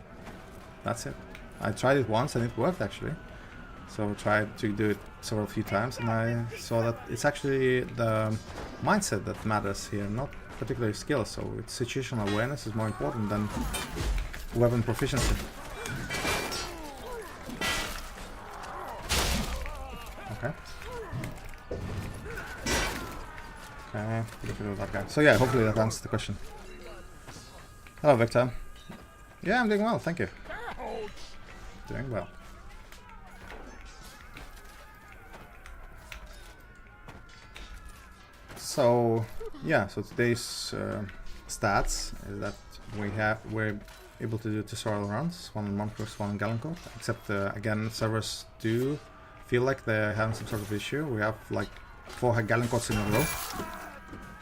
That's it. I tried it once and it worked actually. So I tried to do it several few times and I saw that it's actually the mindset that matters here, not particularly skill. So it's situational awareness is more important than weapon proficiency. Okay. Okay, look at that guy. So yeah, hopefully that answers the question. Hello, Victor. Yeah, I'm doing well, thank you. Doing well. So yeah, so today's stats is that we're able to do 2 survival rounds, 1 on Monkrooks, 1 on Galencourt. Except again, servers do feel like they're having some sort of issue. We have like 4 Galencourts in a row.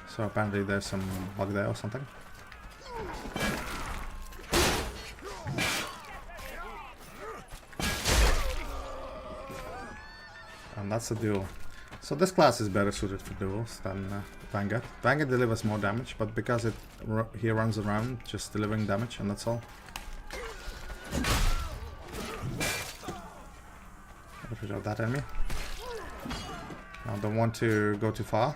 So apparently there's some bug there or something. And that's a duel. So this class is better suited for duels than Vanguard. Vanguard delivers more damage, but because he runs around just delivering damage and that's all. Get rid of that enemy. I don't want to go too far.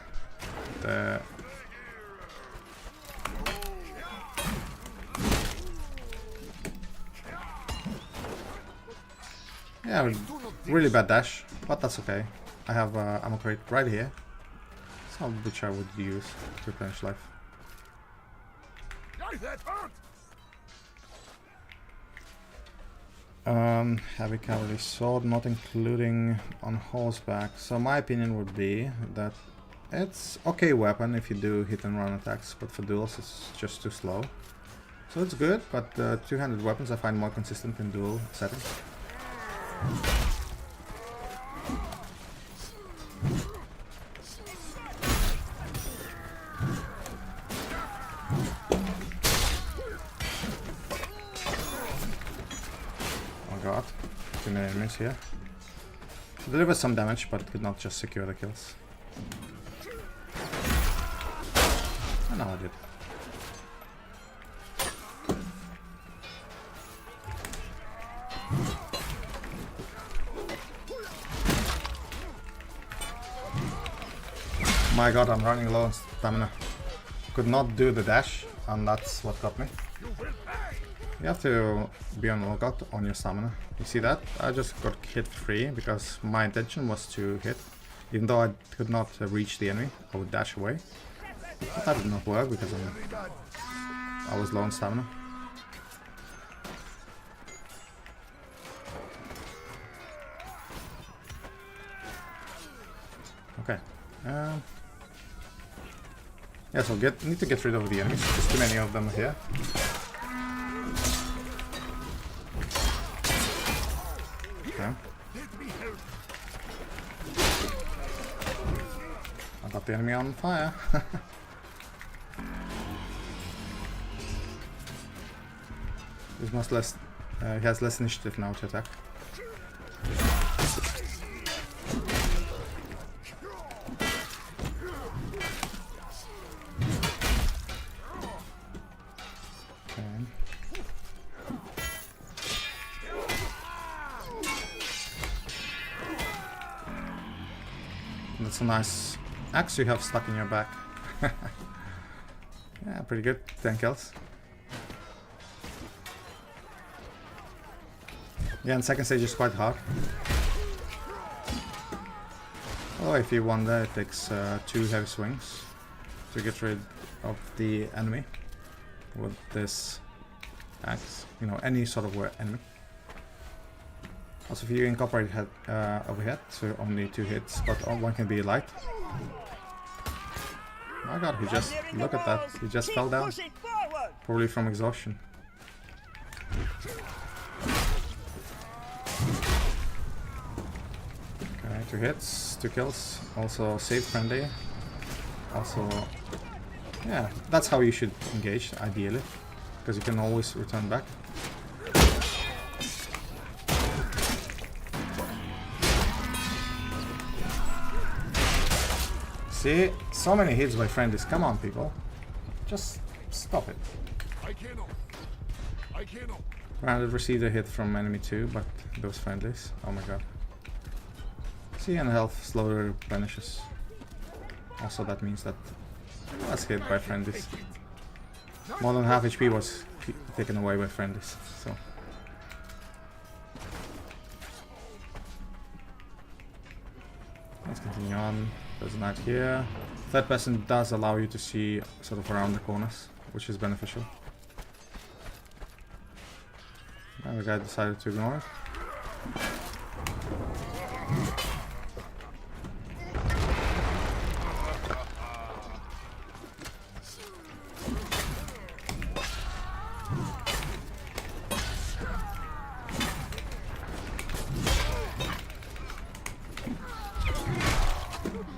Yeah, really bad dash, but that's okay. I have ammo crate right here, so which I would use to replenish life. Heavy cavalry sword, not including on horseback. So my opinion would be that it's okay weapon if you do hit and run attacks, but for duels it's just too slow. So it's good, but two-handed weapons I find more consistent in duel settings. Oh god, too many enemies here. It delivers some damage, but it could not just secure the kills. And now I did. My god, I'm running low on stamina. Could not do the dash, and that's what got me. You have to be on the lookout on your stamina. You see that? I just got hit free because my intention was to hit. Even though I could not reach the enemy, I would dash away. But that did not work because I was low on stamina. Okay. Yeah, so need to get rid of the enemies. There's too many of them here. Okay. I got the enemy on fire. He's much less. He has less initiative now to attack. That's a nice axe you have stuck in your back. Yeah, pretty good. 10 kills. Yeah, and second stage is quite hard. Oh, if you wonder, it takes 2 heavy swings to get rid of the enemy with this axe. You know, any sort of enemy. Also, if you incorporate head overhead, so only 2 hits, but one can be light. My god, he just, look at that, he just fell down. Probably from exhaustion. Okay, 2 hits, 2 kills, also save friendly. Also, yeah, that's how you should engage, ideally, because you can always return back. See, so many hits by friendlies. Come on, people. Just stop it. Granted, received a hit from enemy too, but those friendlies. Oh my god. See, and health slowly replenishes. Also, that means that I was hit by friendlies. More than half HP was taken away by friendlies. So. Let's continue on. There's a knight here. Third person does allow you to see sort of around the corners, which is beneficial. And the guy decided to ignore it.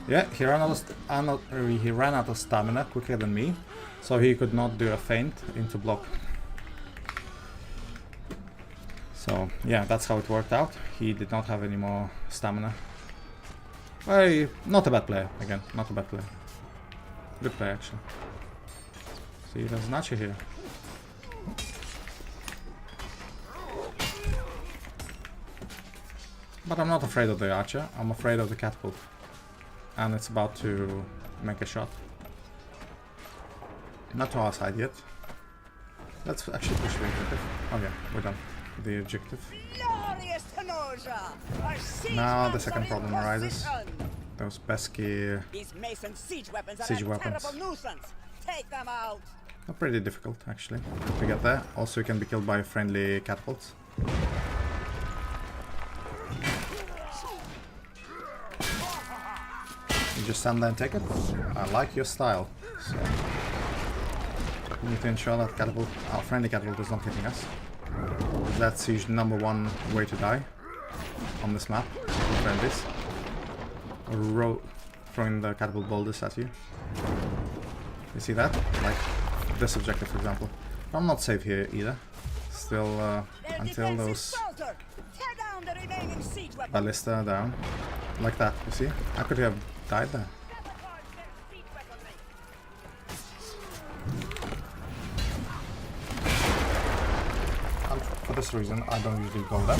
Yeah, he ran out of stamina quicker than me, so he could not do a feint into block. So yeah, that's how it worked out. He did not have any more stamina. Well, not a bad player, again, not a bad player. Good player, actually. See, there's an archer here. But I'm not afraid of the archer, I'm afraid of the catapult. And it's about to make a shot. Not to our side yet. Let's actually push the objective. Oh yeah, we're done. The objective. Now the second problem arises. Those pesky siege weapons. Take them out. Not pretty difficult actually to get there. Also you can be killed by friendly catapults. You just stand there and take it. I like your style. So we need to ensure that catapult, our friendly catapult, is not hitting us. That's usually #1 way to die on this map. Friendlies. Throwing the catapult boulders at you. You see that? Like this objective, for example. I'm not safe here either. Still until those ballista are down. Like that, you see? I could have died there. And for this reason, I don't usually go there.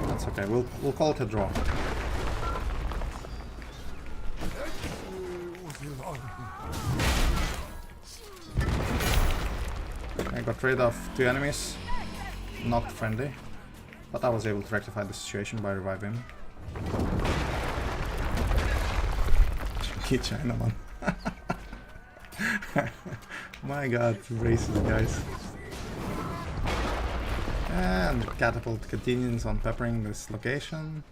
That's Okay, we'll call it a draw. I got rid of 2 enemies. Not friendly. But I was able to rectify the situation by reviving him. Cheeky Chinaman. My god, racist guys. And the catapult continues on peppering this location.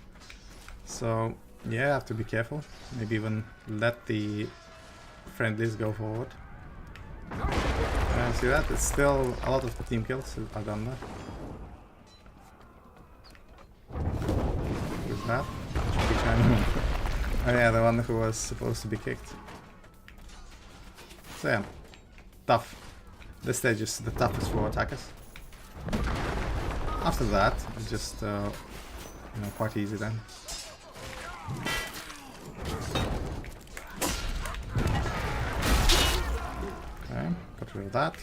So yeah, I have to be careful. Maybe even let the friendlies go forward. See that? It's still a lot of team kills are done there. Who's that? Oh yeah, the one who was supposed to be kicked. So yeah, tough. This stage is the toughest for attackers. After that, it's just you know, quite easy then. Okay, got rid of that.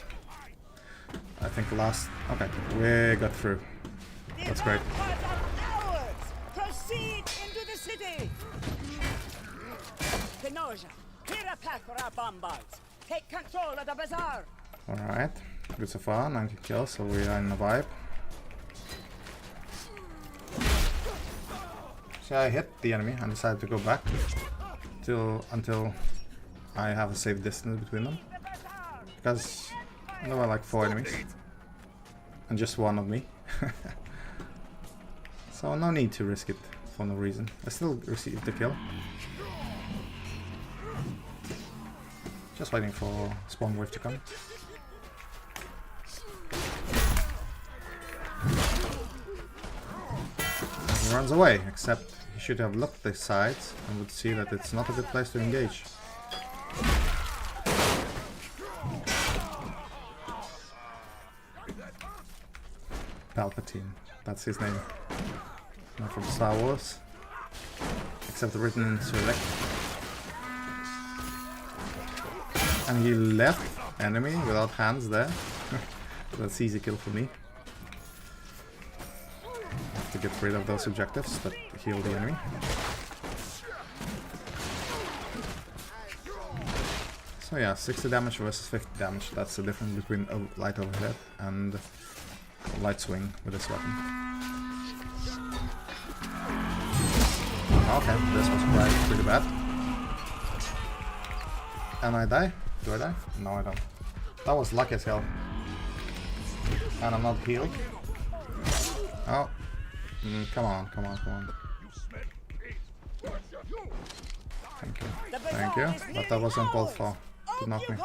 I think last... okay, we got through. That's great. Proceed into the city. Pinoja, clear a path for our bombards. Take control of the bazaar. Alright, good so far, 19 kills, so we are in the vibe. So I hit the enemy and decided to go back until I have a safe distance between them. Because there were like 4 enemies. And just one of me. So no need to risk it for no reason. I still received the kill. Just waiting for spawn wave to come. He runs away, except he should have looked the sides and would see that it's not a good place to engage. Palpatine, that's his name. Not from Star Wars, except written in Select. And he left enemy without hands there. That's easy kill for me. Have to get rid of those objectives that heal the enemy. So yeah, 60 damage versus 50 damage. That's the difference between light overhead and light swing with this weapon. Okay, this was pretty bad. And I die? Do I die? No, I don't. That was lucky as hell. And I'm not healed. Oh. Come on. Thank you. Thank you. But that was uncalled for. To knock me.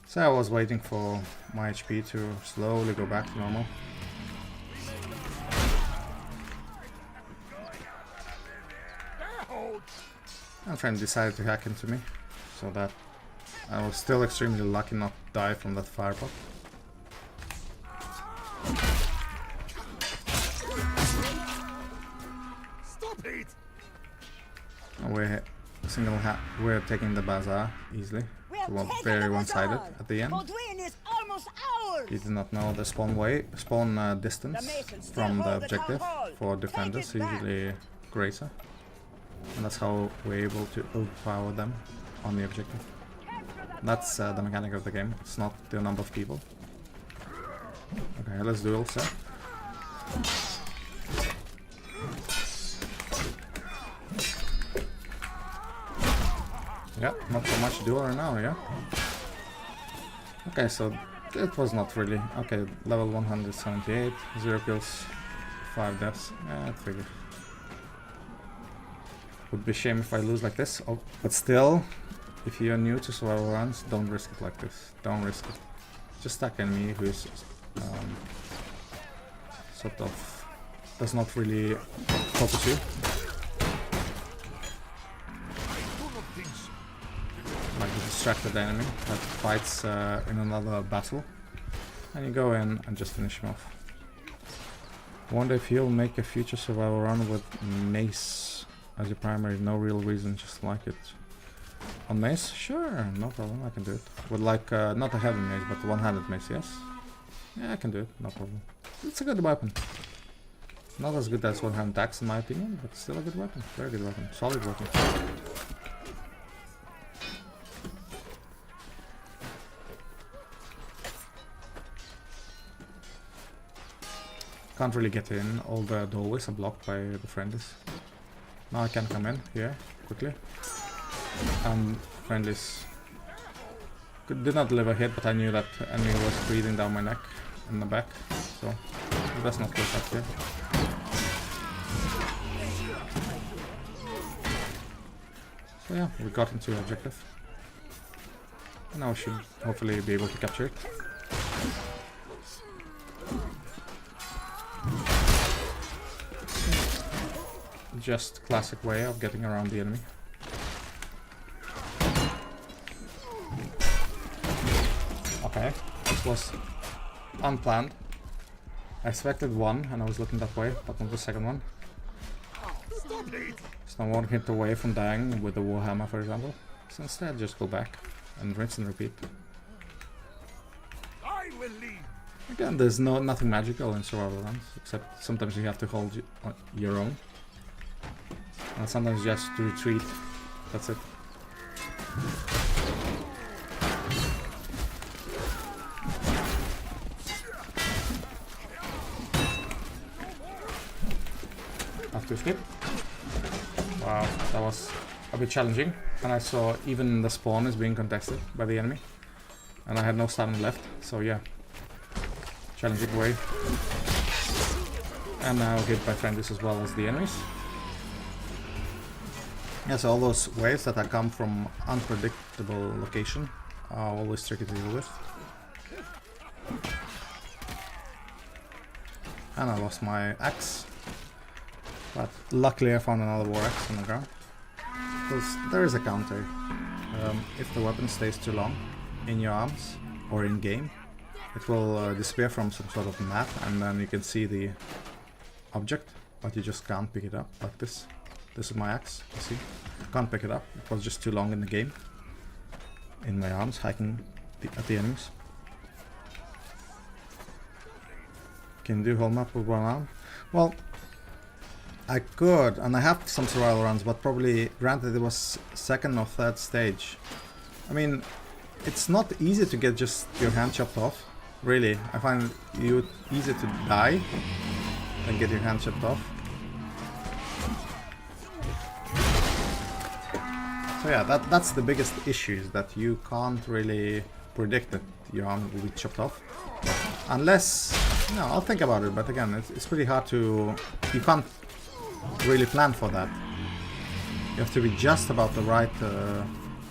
So I was waiting for my HP to slowly go back to normal. And friend decided to hack into me, so that I was still extremely lucky not to die from that fireball. Stop it! We're taking the bazaar easily. Well, very one-sided at the end. You do not know the spawn distance from the objective for defenders, usually Gracer. And that's how we're able to overpower them on the objective. That's the mechanic of the game, it's not the number of people. Okay, let's duel, sir. Yeah, not so much duel right now, yeah? Okay, so it was not really... okay, level 178, 0 kills, 5 deaths, yeah, I figured. Would be a shame if I lose like this, oh, but still, if you're new to survival runs, don't risk it like this. Don't risk it. Just stack enemy who is sort of does not really focus you. Like a distracted enemy that fights in another battle, and you go in and just finish him off. Wonder if he'll make a future survival run with mace as your primary. No real reason, just like it. On mace? Sure, no problem, I can do it. With like, not a heavy mace, but one-handed mace, yes? Yeah, I can do it, no problem. It's a good weapon. Not as good as one-hand axe in my opinion, but still a good weapon. Very good weapon. Solid weapon. Can't really get in. All the doorways are blocked by the friendlies. Now I can come in here quickly. And friendlies did not deliver a hit, but I knew that enemy was breathing down my neck in the back, so that's not good up here. So yeah, we got into objective. And now we should hopefully be able to capture it. Just classic way of getting around the enemy. Okay, this was unplanned. I expected one and I was looking that way, but not the second one. So I'm 1 hit away from dying with the warhammer, for example. So instead just go back and rinse and repeat. I will lead. Again, there's nothing magical in survival runs, except sometimes you have to hold your own. And sometimes just to retreat. That's it. Have to escape. Wow, that was a bit challenging. And I saw even the spawn is being contested by the enemy. And I had no stamina left, so yeah. Challenging way. And now hit by friendlies as well as the enemies. Yeah, so all those waves that come from unpredictable location are always tricky to deal with. And I lost my axe. But luckily I found another war axe on the ground. Because there is a counter. If the weapon stays too long in your arms or in game, it will disappear from some sort of map and then you can see the object, but you just can't pick it up like this. This is my axe, you see? Can't pick it up, it was just too long in the game. In my arms, hiking at the enemies. Can do whole map with one arm? Well, I could, and I have some survival runs, but probably, granted it was second or third stage. I mean, it's not easy to get just your hand chopped off. Really, I find you easier to die than get your hand chopped off. So yeah, that's the biggest issue, is that you can't really predict that your arm will be chopped off. Unless, no, I'll think about it, but again, it's pretty hard to, you can't really plan for that. You have to be just about the right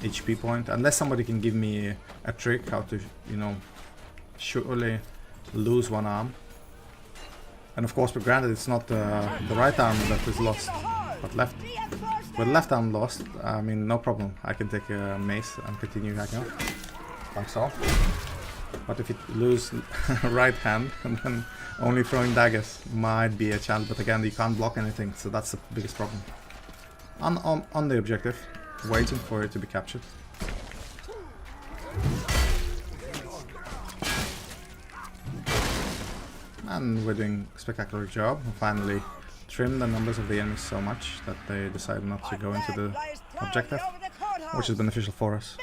HP point, unless somebody can give me a trick how to, you know, surely lose one arm. And of course, but granted, it's not the right arm that is lost, but left. With left arm lost, I mean, no problem. I can take a mace and continue hacking up, like so. But if you lose right hand and then only throwing daggers might be a challenge. But again, you can't block anything, so that's the biggest problem. On the objective, waiting for it to be captured. And we're doing a spectacular job. We finally trimmed the numbers of the enemies so much that they decided not to go into the objective, which is beneficial for us.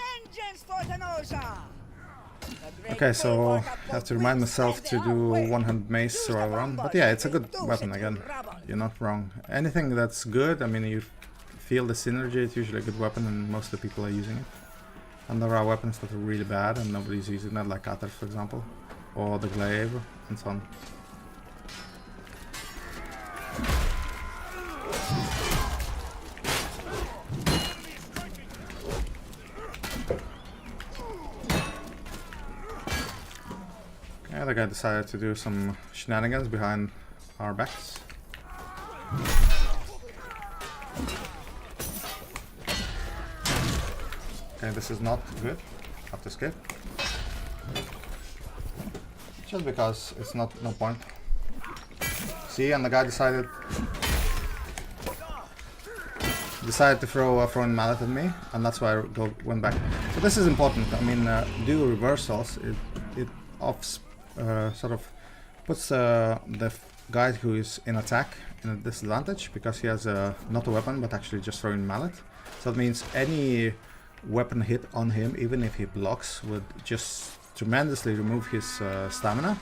Okay, so I have to remind myself to do one-hand mace survival run. But yeah, it's a good weapon again. You're not wrong. Anything that's good, I mean, you feel the synergy, it's usually a good weapon and most of the people are using it. And there are weapons that are really bad and nobody's using that, like Atar, for example. Or the glaive, and so on. Yeah, the guy decided to do some shenanigans behind our backs. Okay, this is not good. Have to skip. Just because it's no point. See, and the guy decided to throw a throwing mallet at me, and that's why I went back. So this is important. I mean, do reversals. It sort of puts the guy who is in attack in a disadvantage because he has not a weapon but actually just throwing mallet. So that means any weapon hit on him, even if he blocks, would just tremendously remove his stamina.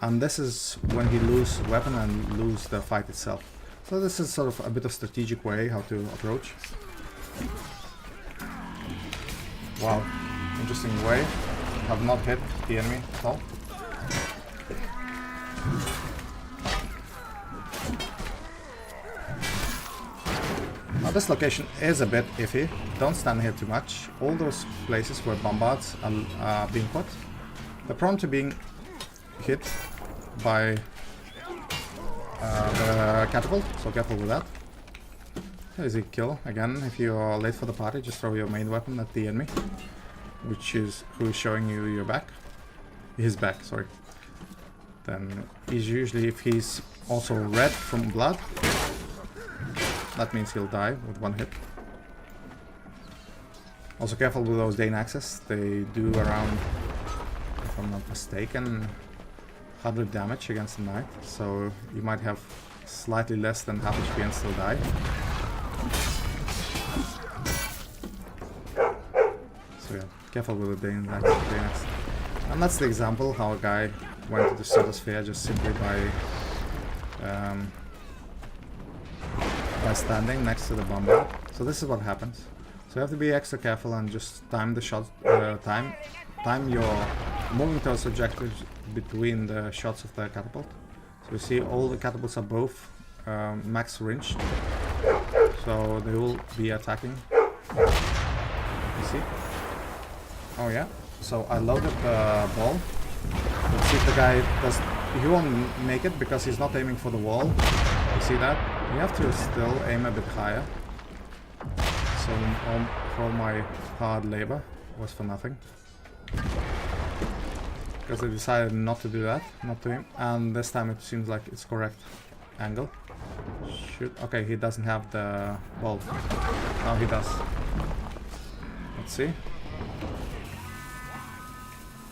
And this is when he loses weapon and lose the fight itself. So this is sort of a bit of strategic way how to approach. Wow, interesting way. Have not hit the enemy at all. Now this location is a bit iffy. Don't stand here too much. All those places where bombards are being put, they're prone to being hit by the catapult, so careful with that. Easy kill. Again, if you are late for the party, just throw your main weapon at the enemy, which is who is showing you your back. His back, sorry. Then he's usually, if he's also red from blood, that means he'll die with one hit. Also careful with those Dane axes. They do around, if I'm not mistaken, 100 damage against the knight. So you might have slightly less than half HP and still die. So yeah, careful with the Dane axe. And that's the example how a guy went to the stratosphere just simply by standing next to the bomber. So this is what happens. So you have to be extra careful and just time the shot, time your moving towards objectives between the shots of the catapult. So you see all the catapults are both max ranged, so they will be attacking. You see? Oh yeah. So I loaded the ball. Let's see if the guy does. He won't make it because he's not aiming for the wall. You see that? You have to still aim a bit higher. So all my hard labor was for nothing. Because I decided not to do that, not to aim. And this time it seems like it's correct angle. Shoot. Okay, he doesn't have the ball. Now he does. Let's see.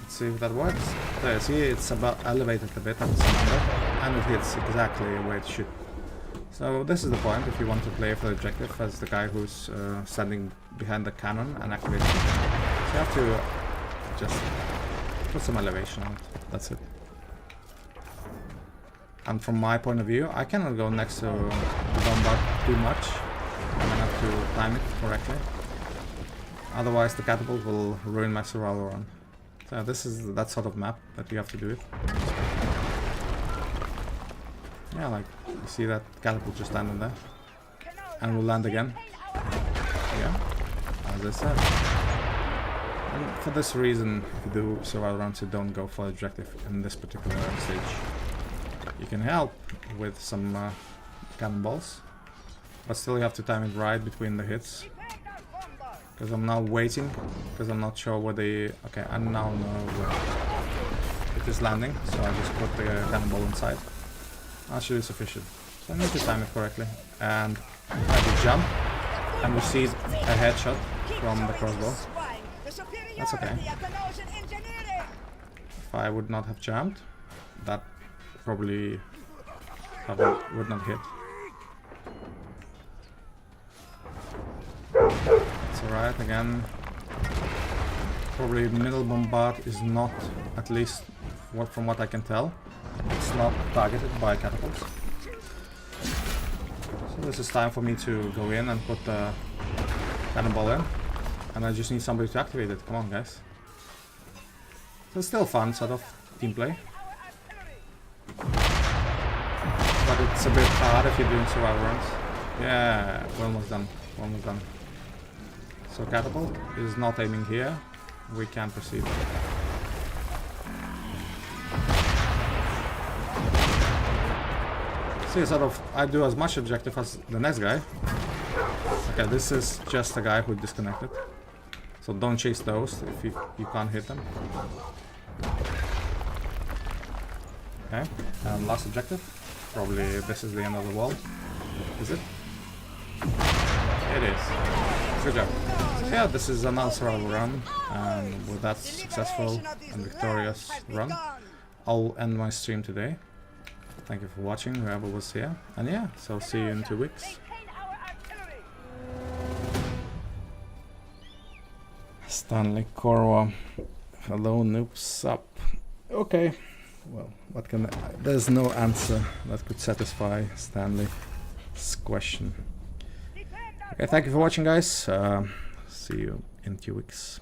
Let's see if that works. There, see, it's about elevated a bit at the center, and it hits exactly where it should. So this is the point if you want to play for the objective as the guy who's standing behind the cannon and activating it. So you have to just put some elevation on it. That's it. And from my point of view, I cannot go next to the bombard too much. I have to time it correctly. Otherwise the catapult will ruin my survival run. So this is that sort of map that you have to do it. Yeah, like you see that catapult just landing there. And will land again. Yeah, as I said. And for this reason, if you do survival runs, you don't go for objective in this particular stage. You can help with some cannonballs, but still you have to time it right between the hits. Because I'm now waiting, because I'm not sure where the... Okay, I now know where it is landing, so I just put the cannonball inside. That should be sufficient. So I need to time it correctly. And try to jump and receive a headshot from the crossbow. That's okay. If I would not have jumped, that probably would not hit. It's alright, again. Probably middle bombard is not, at least from what I can tell, it's not targeted by catapults. So this is time for me to go in and put the cannonball in. And I just need somebody to activate it. Come on, guys. So it's still fun, sort of, team play. But it's a bit hard if you're doing survival runs. Yeah, we're almost done. We're almost done. So catapult is not aiming here. We can proceed. See, sort of, I do as much objective as the next guy. Okay, this is just a guy who disconnected. So don't chase those if you can't hit them. Okay, and last objective. Probably this is the end of the wall. Is it? It is. Good job. So yeah, this is another survival run, and with that successful and victorious run, I'll end my stream today. Thank you for watching, whoever was here. And yeah, so see you in 2 weeks. Maintain our artillery. Stanley Corwa. Hello, noobs up. Okay. Well, what can there's no answer that could satisfy Stanley's question. Okay, thank you for watching, guys. See you in 2 weeks.